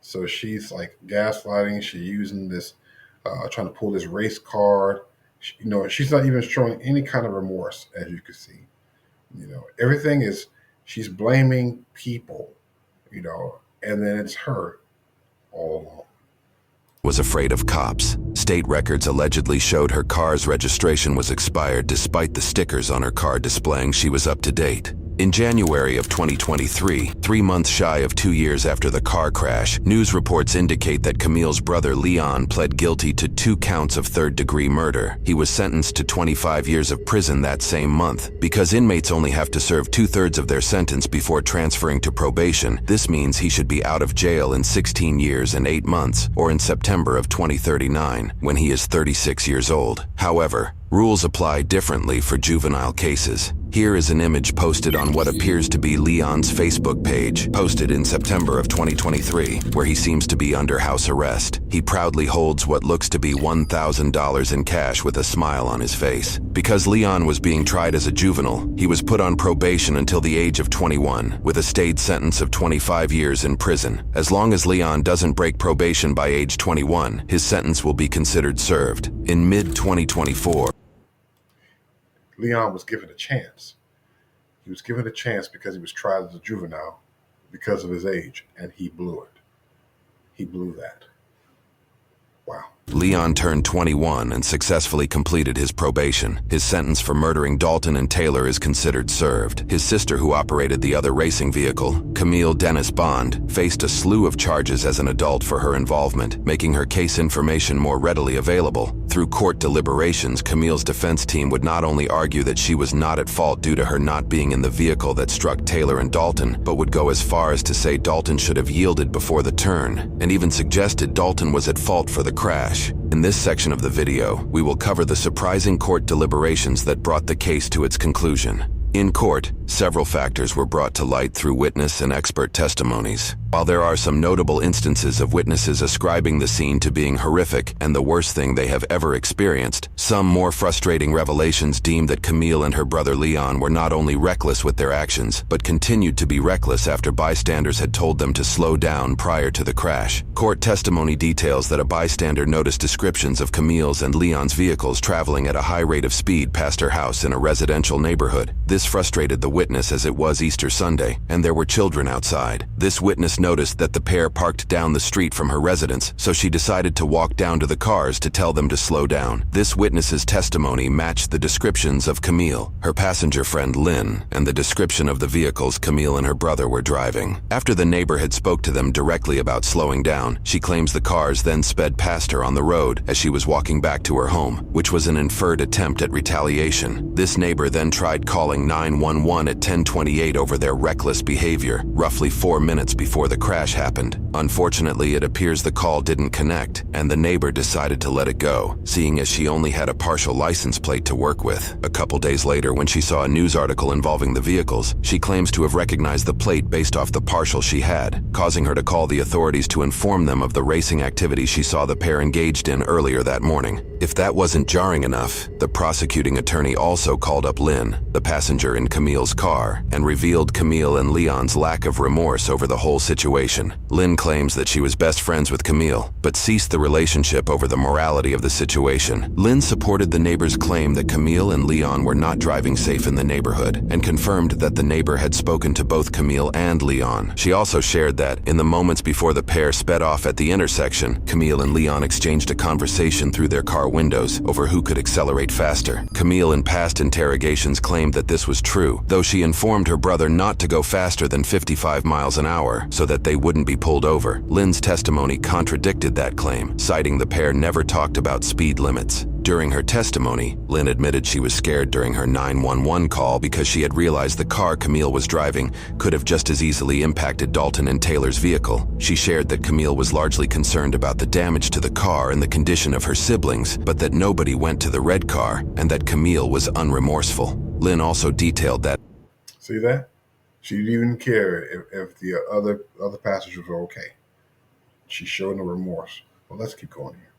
Speaker 1: So she's like gaslighting. She's using this, trying to pull this race card. She's not even showing any kind of remorse, as you can see. Everything is, she's blaming people, and then it's her all along.
Speaker 2: Was afraid of cops. State records allegedly showed her car's registration was expired despite the stickers on her car displaying she was up to date. In January of 2023, 3 months shy of 2 years after the car crash, news reports indicate that Camille's brother Leon pled guilty to 2 counts of third-degree murder. He was sentenced to 25 years of prison that same month. Because inmates only have to serve 2/3 of their sentence before transferring to probation, this means he should be out of jail in 16 years and 8 months, or in September of 2039, when he is 36 years old. However, rules apply differently for juvenile cases. Here is an image posted on what appears to be Leon's Facebook page, posted in September of 2023, where he seems to be under house arrest. He proudly holds what looks to be $1,000 in cash with a smile on his face. Because Leon was being tried as a juvenile, he was put on probation until the age of 21, with a stayed sentence of 25 years in prison. As long as Leon doesn't break probation by age 21, his sentence will be considered served. In mid-2024,
Speaker 1: Leon was given a chance. He was given a chance because he was tried as a juvenile because of his age, and he blew it. He blew that. Wow.
Speaker 2: Leon turned 21 and successfully completed his probation. His sentence for murdering Dalton and Taylor is considered served. His sister, who operated the other racing vehicle, Camille Dennis Bond, faced a slew of charges as an adult for her involvement, making her case information more readily available. Through court deliberations, Camille's defense team would not only argue that she was not at fault due to her not being in the vehicle that struck Taylor and Dalton, but would go as far as to say Dalton should have yielded before the turn, and even suggested Dalton was at fault for the crash. In this section of the video, we will cover the surprising court deliberations that brought the case to its conclusion. In court, several factors were brought to light through witness and expert testimonies. While there are some notable instances of witnesses ascribing the scene to being horrific and the worst thing they have ever experienced, some more frustrating revelations deemed that Camille and her brother Leon were not only reckless with their actions, but continued to be reckless after bystanders had told them to slow down prior to the crash. Court testimony details that a bystander noticed descriptions of Camille's and Leon's vehicles traveling at a high rate of speed past her house in a residential neighborhood. This frustrated the witness as it was Easter Sunday, and there were children outside. This witness noticed that the pair parked down the street from her residence, so she decided to walk down to the cars to tell them to slow down. This witness's testimony matched the descriptions of Camille, her passenger friend Lynn, and the description of the vehicles Camille and her brother were driving. After the neighbor had spoke to them directly about slowing down, she claims the cars then sped past her on the road as she was walking back to her home, which was an inferred attempt at retaliation. This neighbor then tried calling 911 at 10:28 over their reckless behavior, roughly 4 minutes before the crash happened. Unfortunately, it appears the call didn't connect, and the neighbor decided to let it go, seeing as she only had a partial license plate to work with. A couple days later, when she saw a news article involving the vehicles, she claims to have recognized the plate based off the partial she had, causing her to call the authorities to inform them of the racing activity she saw the pair engaged in earlier that morning. If that wasn't jarring enough, the prosecuting attorney also called up Lynn, the passenger in Camille's car, and revealed Camille and Leon's lack of remorse over the whole situation. Lynn claims that she was best friends with Camille, but ceased the relationship over the morality of the situation. Lynn supported the neighbor's claim that Camille and Leon were not driving safe in the neighborhood, and confirmed that the neighbor had spoken to both Camille and Leon. She also shared that, in the moments before the pair sped off at the intersection, Camille and Leon exchanged a conversation through their car windows over who could accelerate faster. Camille in past interrogations claimed that this was true, though she informed her brother not to go faster than 55 miles an hour so that they wouldn't be pulled over. Lynn's testimony contradicted that claim, citing the pair never talked about speed limits. During her testimony, Lynn admitted she was scared during her 911 call because she had realized the car Camille was driving could have just as easily impacted Dalton and Taylor's vehicle. She shared that Camille was largely concerned about the damage to the car and the condition of her siblings, but that nobody went to the red car and that Camille was unremorseful. Lynn also detailed that,
Speaker 1: See that? She didn't even care if the other passengers were okay. She showed no remorse. Well, let's keep going here.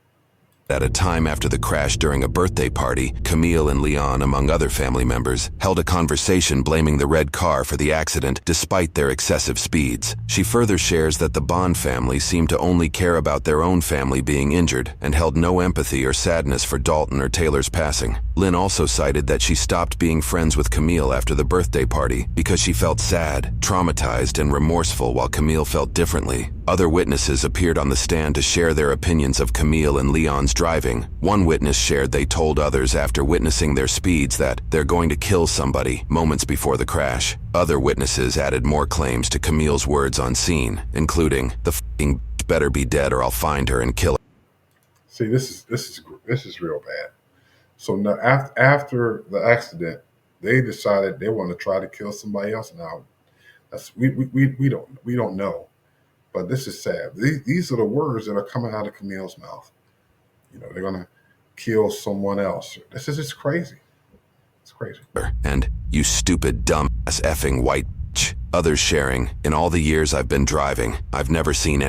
Speaker 2: At a time after the crash during a birthday party, Camille and Leon, among other family members, held a conversation blaming the red car for the accident despite their excessive speeds. She further shares that the Bond family seemed to only care about their own family being injured and held no empathy or sadness for Dalton or Taylor's passing. Lynn also cited that she stopped being friends with Camille after the birthday party because she felt sad, traumatized, and remorseful while Camille felt differently. Other witnesses appeared on the stand to share their opinions of Camille and Leon's driving. One witness shared they told others after witnessing their speeds that they're going to kill somebody moments before the crash. Other witnesses added more claims to Camille's words on scene, including, "The f***ing better be dead or I'll find her and kill her."
Speaker 1: See, this is real bad. So now, after the accident, they decided they want to try to kill somebody else. Now, we don't know, but this is sad. These are the words that are coming out of Camille's mouth. You know, they're gonna kill someone else. This is just crazy. It's crazy.
Speaker 2: And "you stupid, dumb-ass effing white bitch." Others sharing, "In all the years I've been driving, I've never seen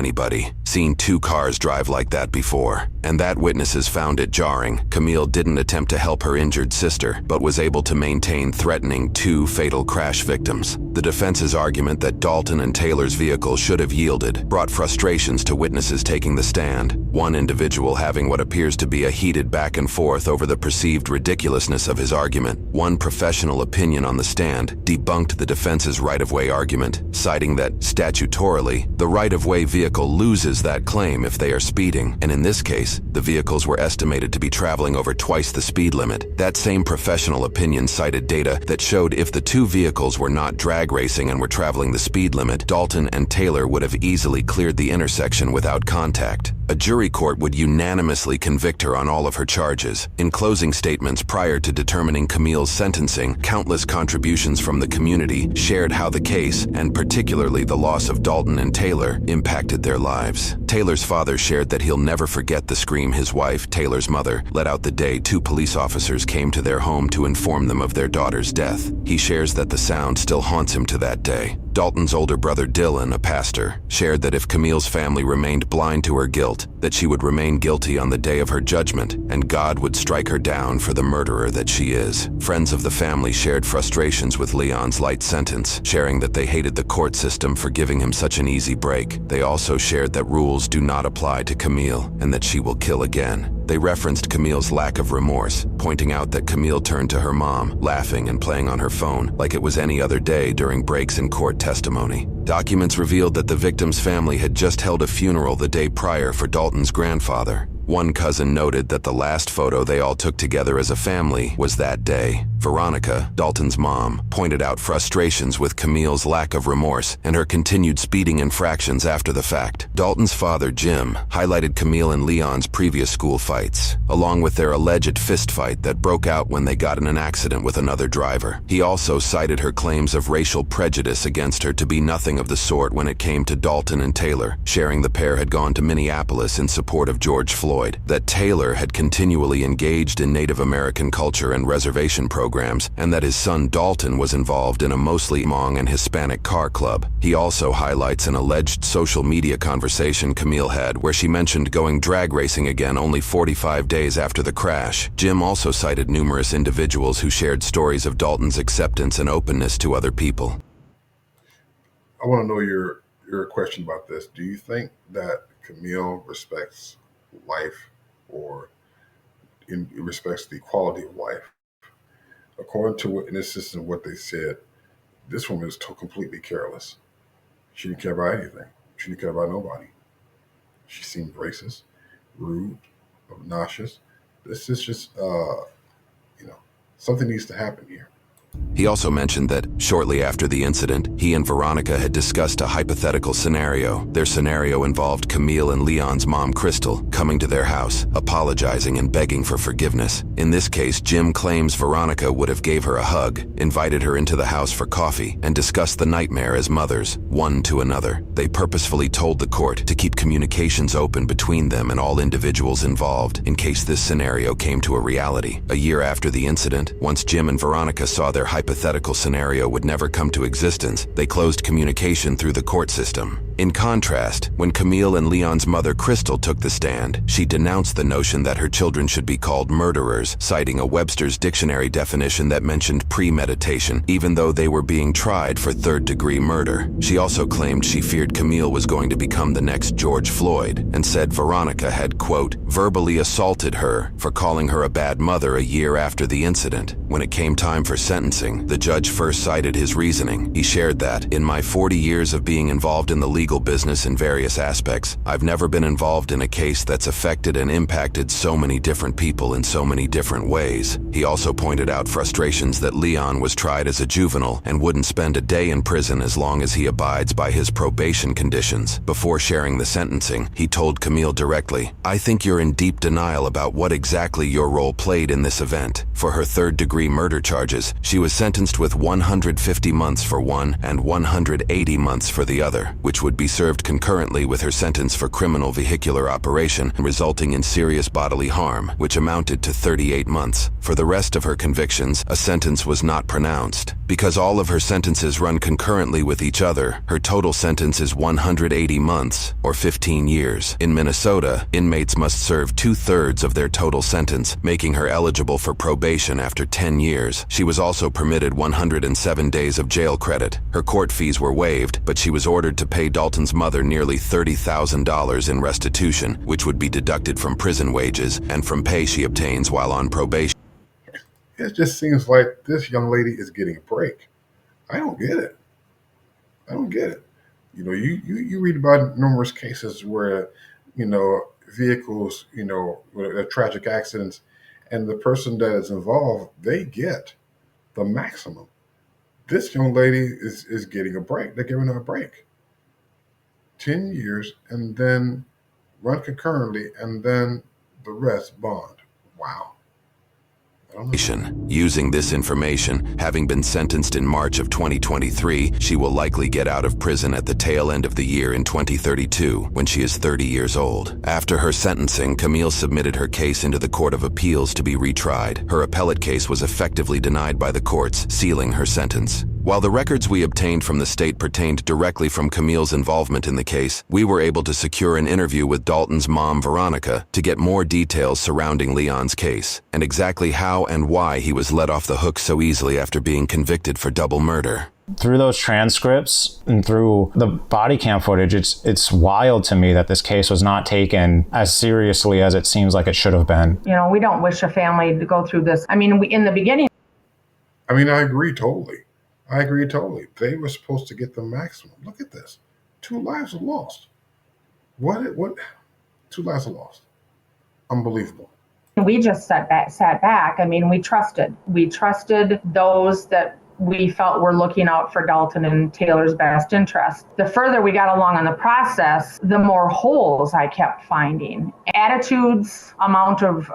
Speaker 2: seen two cars drive like that before." And that witnesses found it jarring. Camille didn't attempt to help her injured sister, but was able to maintain threatening two fatal crash victims. The defense's argument that Dalton and Taylor's vehicle should have yielded brought frustrations to witnesses taking the stand. One individual having what appears to be a heated back and forth over the perceived ridiculousness of his argument. One professional opinion on the stand debunked the defense's right-of-way argument, citing that, statutorily, the right-of-way vehicle loses that claim if they are speeding, and in this case, the vehicles were estimated to be traveling over twice the speed limit. That same professional opinion cited data that showed if the two vehicles were not drag racing and were traveling the speed limit, Dalton and Taylor would have easily cleared the intersection without contact. A jury court would unanimously convict her on all of her charges. In closing statements prior to determining Camille's sentencing, countless contributions from the community shared how the case, and particularly the loss of Dalton and Taylor, impacted their lives. Taylor's father shared that he'll never forget the scream his wife, Taylor's mother, let out the day two police officers came to their home to inform them of their daughter's death. He shares that the sound still haunts him to that day. Dalton's older brother Dylan, a pastor, shared that if Camille's family remained blind to her guilt, that she would remain guilty on the day of her judgment, and God would strike her down for the murderer that she is. Friends of the family shared frustrations with Leon's light sentence, sharing that they hated the court system for giving him such an easy break. They also shared that rules do not apply to Camille, and that she will kill again. They referenced Camille's lack of remorse, pointing out that Camille turned to her mom, laughing and playing on her phone like it was any other day during breaks in court testimony. Documents revealed that the victim's family had just held a funeral the day prior for Dalton's grandfather. One cousin noted that the last photo they all took together as a family was that day. Veronica, Dalton's mom, pointed out frustrations with Camille's lack of remorse and her continued speeding infractions after the fact. Dalton's father, Jim, highlighted Camille and Leon's previous school fights, along with their alleged fistfight that broke out when they got in an accident with another driver. He also cited her claims of racial prejudice against her to be nothing of the sort when it came to Dalton and Taylor, sharing the pair had gone to Minneapolis in support of George Floyd, that Taylor had continually engaged in Native American culture and reservation programs, and that his son Dalton was involved in a mostly Hmong and Hispanic car club. He also highlights an alleged social media conversation Camille had where she mentioned going drag racing again only 45 days after the crash. Jim also cited numerous individuals who shared stories of Dalton's acceptance and openness to other people.
Speaker 1: I want to know your question about this. Do you think that Camille respects life, or in respects the quality of life? According to witnesses and what they said, this woman is completely careless. She didn't care about anything. She didn't care about nobody. She seemed racist, rude, obnoxious. This is just, something needs to happen here.
Speaker 2: He also mentioned that, shortly after the incident, he and Veronica had discussed a hypothetical scenario. Their scenario involved Camille and Leon's mom, Crystal, coming to their house, apologizing and begging for forgiveness. In this case, Jim claims Veronica would have gave her a hug, invited her into the house for coffee, and discussed the nightmare as mothers, one to another. They purposefully told the court to keep communications open between them and all individuals involved, in case this scenario came to a reality. A year after the incident, once Jim and Veronica saw their hypothetical scenario would never come to existence, they closed communication through the court system. In contrast, when Camille and Leon's mother Crystal took the stand, she denounced the notion that her children should be called murderers, citing a Webster's dictionary definition that mentioned premeditation, even though they were being tried for third-degree murder. She also claimed she feared Camille was going to become the next George Floyd, and said Veronica had, quote, verbally assaulted her for calling her a bad mother a year after the incident. When it came time for sentencing, the judge first cited his reasoning. He shared that, in my 40 years of being involved in the legal business in various aspects, I've never been involved in a case that's affected and impacted so many different people in so many different ways. He also pointed out frustrations that Leon was tried as a juvenile and wouldn't spend a day in prison as long as he abides by his probation conditions. Before sharing the sentencing, he told Camille directly, I think you're in deep denial about what exactly your role played in this event. For her third-degree murder charges, she was sentenced with 150 months for one and 180 months for the other, which would be served concurrently with her sentence for criminal vehicular operation resulting in serious bodily harm, which amounted to 38 months. For the rest of her convictions, a sentence was not pronounced. Because all of her sentences run concurrently with each other, her total sentence is 180 months, or 15 years. In Minnesota, inmates must serve 2/3 of their total sentence, making her eligible for probation after 10 years. She was also permitted 107 days of jail credit. Her court fees were waived, but she was ordered to pay Dalton's mother nearly $30,000 in restitution, which would be deducted from prison wages and from pay she obtains while on probation.
Speaker 1: It just seems like this young lady is getting a break. I don't get it. I don't get it. You know, you read about numerous cases where, vehicles, with tragic accidents, and the person that is involved, they get the maximum. This young lady is getting a break. They're giving her a break. 10 years and then run concurrently and then the rest bond. Wow.
Speaker 2: Using this information, having been sentenced in March of 2023, she will likely get out of prison at the tail end of the year in 2032, when she is 30 years old. After her sentencing, Camille submitted her case into the Court of Appeals to be retried. Her appellate case was effectively denied by the courts, sealing her sentence. While the records we obtained from the state pertained directly from Camille's involvement in the case, we were able to secure an interview with Dalton's mom, Veronica, to get more details surrounding Leon's case, and exactly how and why he was let off the hook so easily after being convicted for double murder.
Speaker 12: Through those transcripts and through the body cam footage, it's wild to me that this case was not taken as seriously as it seems like it should have been.
Speaker 13: We don't wish a family to go through this. In the beginning.
Speaker 1: I agree totally. They were supposed to get the maximum. Look at this. 2 lives are lost. What? 2 lives are lost. Unbelievable.
Speaker 13: We just sat back. We trusted those that we felt were looking out for Dalton and Taylor's best interest. The further we got along in the process, the more holes I kept finding. Attitudes, amount of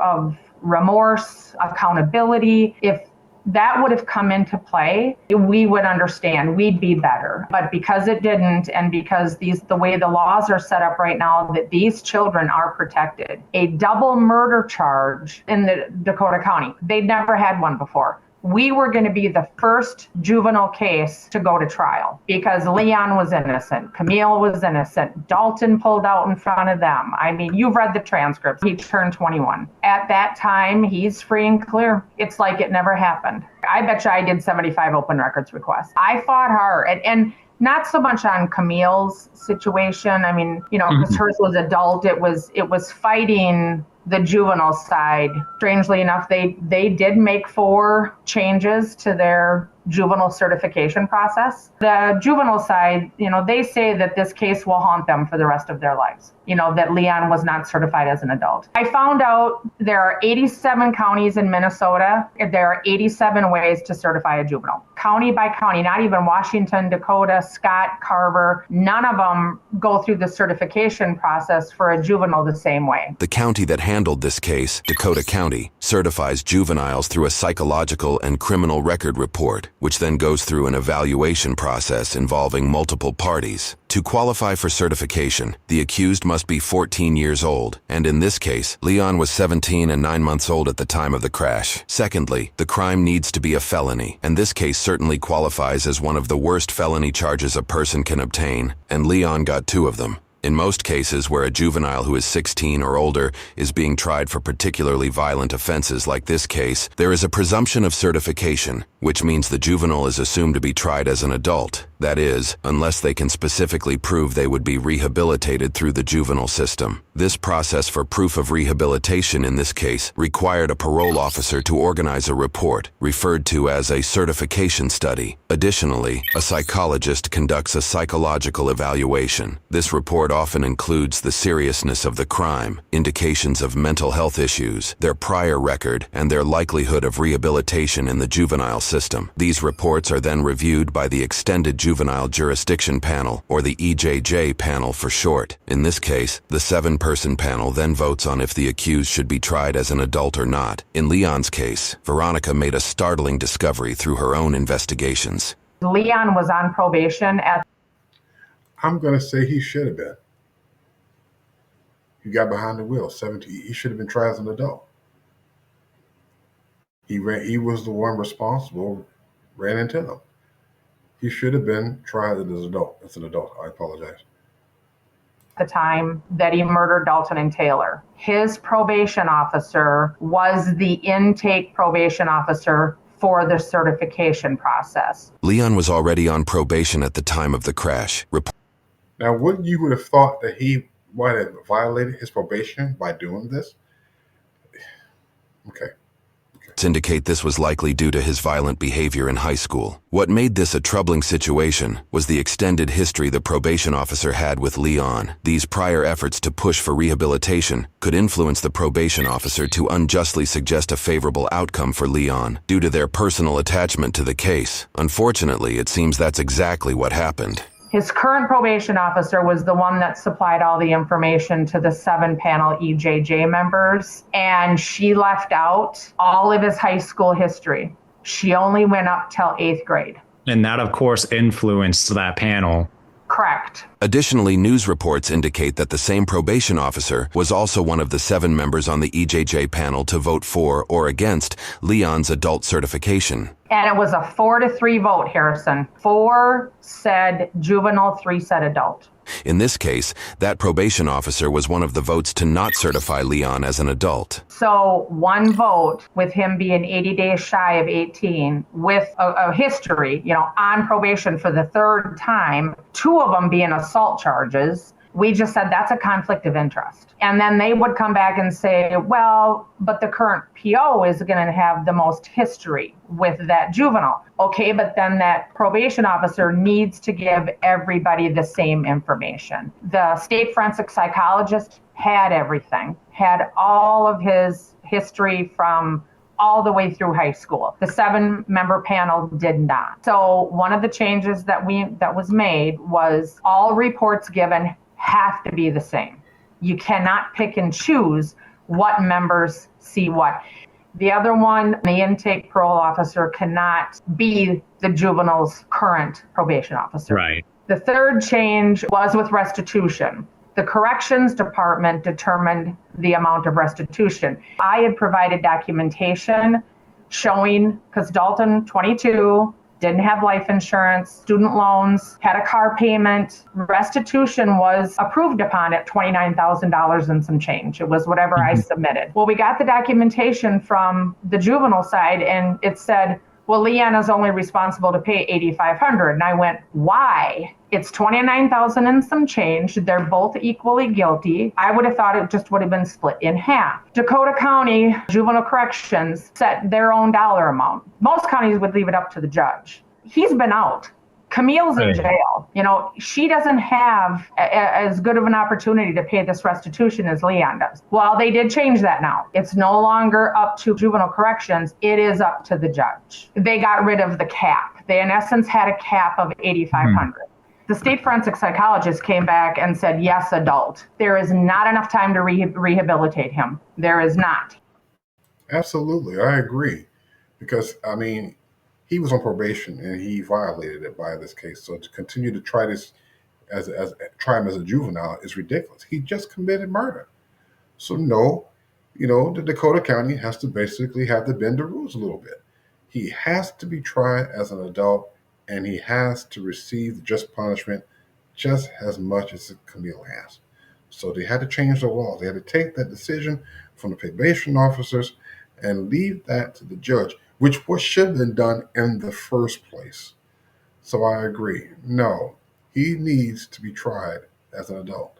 Speaker 13: remorse, accountability. If that would have come into play, we would understand, we'd be better. But because it didn't, and because the way the laws are set up right now, that these children are protected. A double murder charge in the Dakota County, they'd never had one before. We were going to be the first juvenile case to go to trial because Leon was innocent. Camille was innocent. Dalton pulled out in front of them. You've read the transcripts. He turned 21. At that time, he's free and clear. It's like it never happened. I bet you I did 75 open records requests. I fought hard and not so much on Camille's situation. Because hers was adult. It was fighting the juvenile side. Strangely enough, they did make 4 changes to their juvenile certification process. The juvenile side, they say that this case will haunt them for the rest of their lives. That Leon was not certified as an adult. I found out there are 87 counties in Minnesota. There are 87 ways to certify a juvenile. County by county, not even Washington, Dakota, Scott, Carver, none of them go through the certification process for a juvenile the same way.
Speaker 2: The county that handled this case, Dakota County, certifies juveniles through a psychological and criminal record report, which then goes through an evaluation process involving multiple parties. To qualify for certification, the accused must be 14 years old, and in this case, Leon was 17 and 9 months old at the time of the crash. Secondly, the crime needs to be a felony, and this case certainly qualifies as one of the worst felony charges a person can obtain, and Leon got 2 of them. In most cases where a juvenile who is 16 or older is being tried for particularly violent offenses like this case, there is a presumption of certification, which means the juvenile is assumed to be tried as an adult. That is, unless they can specifically prove they would be rehabilitated through the juvenile system. This process for proof of rehabilitation in this case required a parole officer to organize a report, referred to as a certification study. Additionally, a psychologist conducts a psychological evaluation. This report often includes the seriousness of the crime, indications of mental health issues, their prior record, and their likelihood of rehabilitation in the juvenile system. These reports are then reviewed by the Extended Juvenile Jurisdiction Panel, or the EJJ panel for short. In this case, the 7-person panel then votes on if the accused should be tried as an adult or not. In Leon's case, Veronica made a startling discovery through her own investigations.
Speaker 13: Leon was on probation at...
Speaker 1: I'm going to say he should have been. He got behind the wheel, 17. He should have been tried as an adult. He was the one responsible, ran into them. He should have been tried as an adult. As an adult, I apologize.
Speaker 13: The time that he murdered Dalton and Taylor. His probation officer was the intake probation officer for the certification process.
Speaker 2: Leon was already on probation at the time of the crash.
Speaker 1: Now, wouldn't you would have thought that he might have violated his probation by doing this? Okay.
Speaker 2: Indicate this was likely due to his violent behavior in high school. What made this a troubling situation was the extended history the probation officer had with Leon. These prior efforts to push for rehabilitation could influence the probation officer to unjustly suggest a favorable outcome for Leon due to their personal attachment to the case. Unfortunately, it seems that's exactly what happened.
Speaker 13: His current probation officer was the one that supplied all the information to the 7-panel EJJ members, and she left out all of his high school history. She only went up till 8th grade.
Speaker 12: And that, of course, influenced that panel.
Speaker 13: Correct.
Speaker 2: Additionally, news reports indicate that the same probation officer was also one of the 7 members on the EJJ panel to vote for or against Leon's adult certification.
Speaker 13: And it was a 4-3 vote, Harrison. 4 said juvenile, 3 said adult.
Speaker 2: In this case, that probation officer was one of the votes to not certify Leon as an adult.
Speaker 13: So 1 vote, with him being 80 days shy of 18, with a history, on probation for the 3rd time, 2 of them being assault charges. We just said that's a conflict of interest. And then they would come back and say, well, but the current PO is going to have the most history with that juvenile. Okay, but then that probation officer needs to give everybody the same information. The state forensic psychologist had everything, had all of his history from all the way through high school. The 7-member panel did not. So one of the changes that was made was all reports given have to be the same. You cannot pick and choose what members see what. The other one, the intake parole officer cannot be the juvenile's current probation officer.
Speaker 12: Right.
Speaker 13: The 3rd change was with restitution. The corrections department determined the amount of restitution. I had provided documentation showing, because Dalton, 22, didn't have life insurance, student loans, had a car payment. Restitution was approved upon at $29,000 and some change. It was whatever I submitted. Well, we got the documentation from the juvenile side, and it said, well, Leon is only responsible to pay $8,500. And I went, why? It's $29,000 and some change. They're both equally guilty. I would have thought it just would have been split in half. Dakota County Juvenile Corrections set their own dollar amount. Most counties would leave it up to the judge. He's been out. Camille's in jail. She doesn't have as good of an opportunity to pay this restitution as Leon does. Well, they did change that now. It's no longer up to juvenile corrections. It is up to the judge. They got rid of the cap. They, in essence, had a cap of $8,500. The state forensic psychologist came back and said, yes, adult. There is not enough time to rehabilitate him. There is not.
Speaker 1: Absolutely. I agree. Because, he was on probation and he violated it by this case. So to continue to try this try him as a juvenile is ridiculous. He just committed murder. So no, the Dakota County has to basically have to bend the rules a little bit. He has to be tried as an adult, and he has to receive just punishment just as much as Camille has. So they had to change the laws. They had to take that decision from the probation officers and leave that to the judge, which should have been done in the first place. So I agree. No, he needs to be tried as an adult.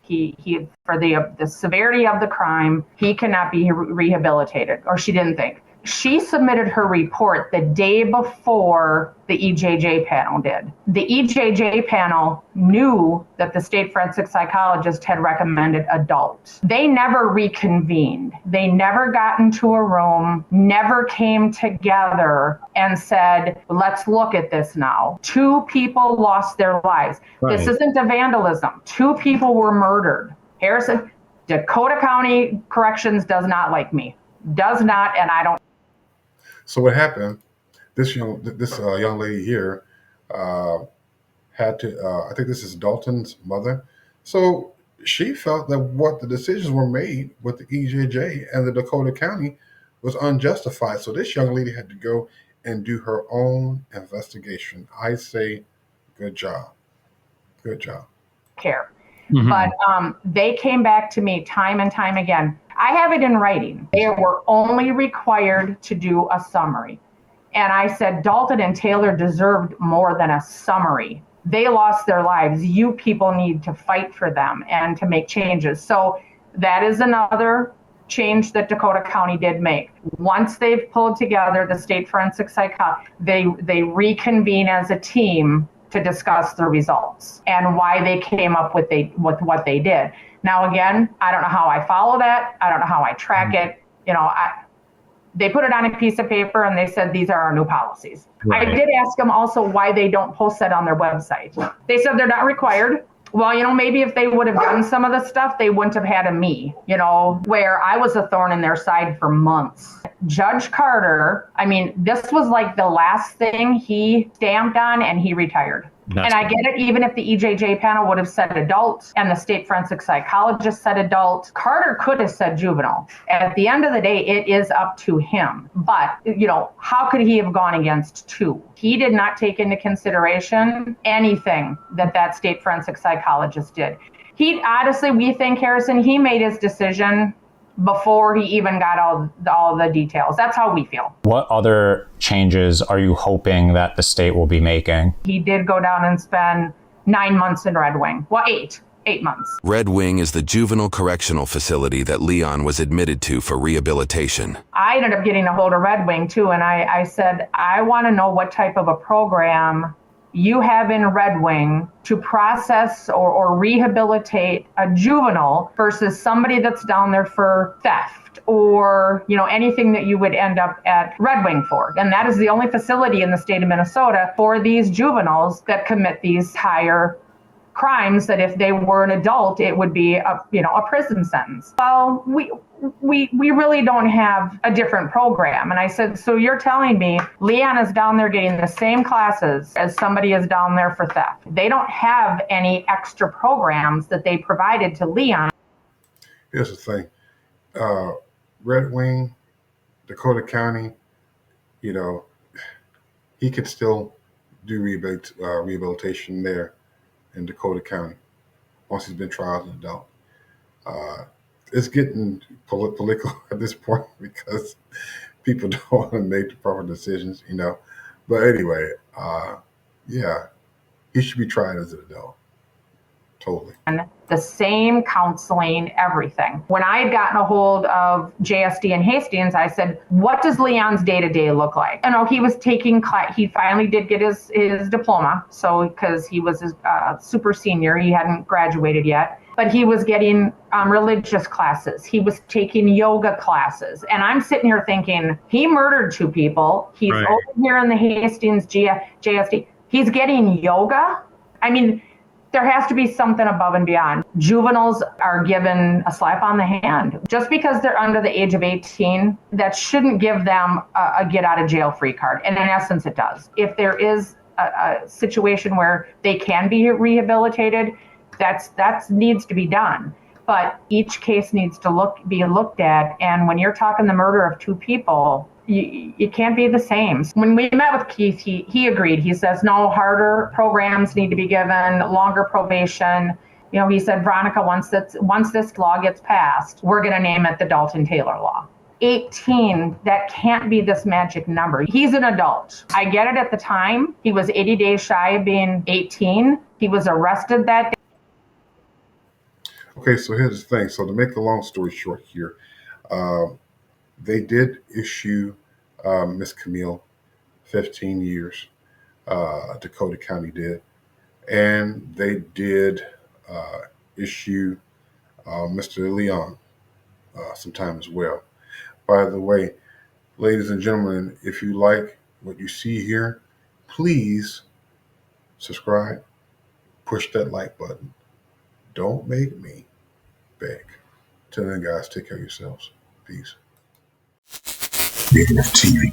Speaker 13: He for the severity of the crime, he cannot be rehabilitated, or she didn't think. She submitted her report the day before the EJJ panel did. The EJJ panel knew that the state forensic psychologist had recommended adult. They never reconvened. They never got into a room, never came together and said, let's look at this now. 2 people lost their lives. Right. This isn't a vandalism. 2 people were murdered. Harrison, Dakota County Corrections does not like me. Does not, and I don't.
Speaker 1: So what happened? This young lady here had to. I think this is Dalton's mother. So she felt that what the decisions were made with the EJJ and the Dakota County was unjustified. So this young lady had to go and do her own investigation. I say, good job. Good job.
Speaker 13: Care. Mm-hmm. But they came back to me time and time again. I have it in writing. They were only required to do a summary. And I said, Dalton and Taylor deserved more than a summary. They lost their lives. You people need to fight for them and to make changes. So that is another change that Dakota County did make. Once they've pulled together the state forensic psychologist, they reconvene as a team to discuss the results and why they came up with what they did. Now, again, I don't know how I follow that. I don't know how I track it. They put it on a piece of paper and they said, these are our new policies. Right. I did ask them also why they don't post that on their website. They said they're not required. Well, maybe if they would have done some of the stuff, they wouldn't have had a me, where I was a thorn in their side for months. Judge Carter, this was like the last thing he stamped on and he retired. And I get it, even if the EJJ panel would have said adult and the state forensic psychologist said adult, Carter could have said juvenile. At the end of the day, it is up to him. But, how could he have gone against 2? He did not take into consideration anything that state forensic psychologist did. Honestly, we think, Harrison, he made his decision before he even got all the details. That's how we feel.
Speaker 12: What other changes are you hoping that the state will be making?
Speaker 13: He did go down and spend 9 months in Red Wing. Well, 8 months.
Speaker 2: Red Wing is the juvenile correctional facility that Leon was admitted to for rehabilitation.
Speaker 13: I ended up getting a hold of Red Wing too, and I said, I want to know what type of a program you have in Red Wing to process or rehabilitate a juvenile versus somebody that's down there for theft or, anything that you would end up at Red Wing for. And that is the only facility in the state of Minnesota for these juveniles that commit these higher crimes that if they were an adult, it would be a prison sentence. Well, we really don't have a different program. And I said, so you're telling me Leon is down there getting the same classes as somebody is down there for theft. They don't have any extra programs that they provided to Leon.
Speaker 1: Here's the thing. Red Wing, Dakota County, he could still do rehabilitation there in Dakota County once he's been tried as an adult. It's getting political at this point because people don't want to make the proper decisions, But anyway, he should be tried as an adult. Totally.
Speaker 13: And the same counseling, everything. When I had gotten a hold of JSD in Hastings, I said, what does Leon's day-to-day look like? He was taking class. He finally did get his diploma. So because he was a super senior, he hadn't graduated yet. But he was getting religious classes. He was taking yoga classes. And I'm sitting here thinking, he murdered 2 people. He's over here in the Hastings JSD. He's getting yoga. There has to be something above and beyond. Juveniles are given a slap on the hand. Just because they're under the age of 18, that shouldn't give them a get out of jail free card. And in essence, it does. If there is a situation where they can be rehabilitated, that needs to be done. But each case needs to be looked at. And when you're talking the murder of two people, it can't be the same. When we met with Keith, he agreed. He says, no, harder programs need to be given, longer probation. You know, he said, Veronica, once this law gets passed, we're going to name it the Dalton Taylor Law. 18, that can't be this magic number. He's an adult. I get it at the time. He was 80 days shy of being 18. He was arrested that day.
Speaker 1: Okay, so here's the thing. So to make a long story short here, they did issue Miss Camille 15 years. Dakota County did. And they did issue Mr. Leon some time as well. By the way, ladies and gentlemen, if you like what you see here, please subscribe, push that like button. Don't make me beg. Till then, guys, take care of yourselves. Peace. Kreative TV.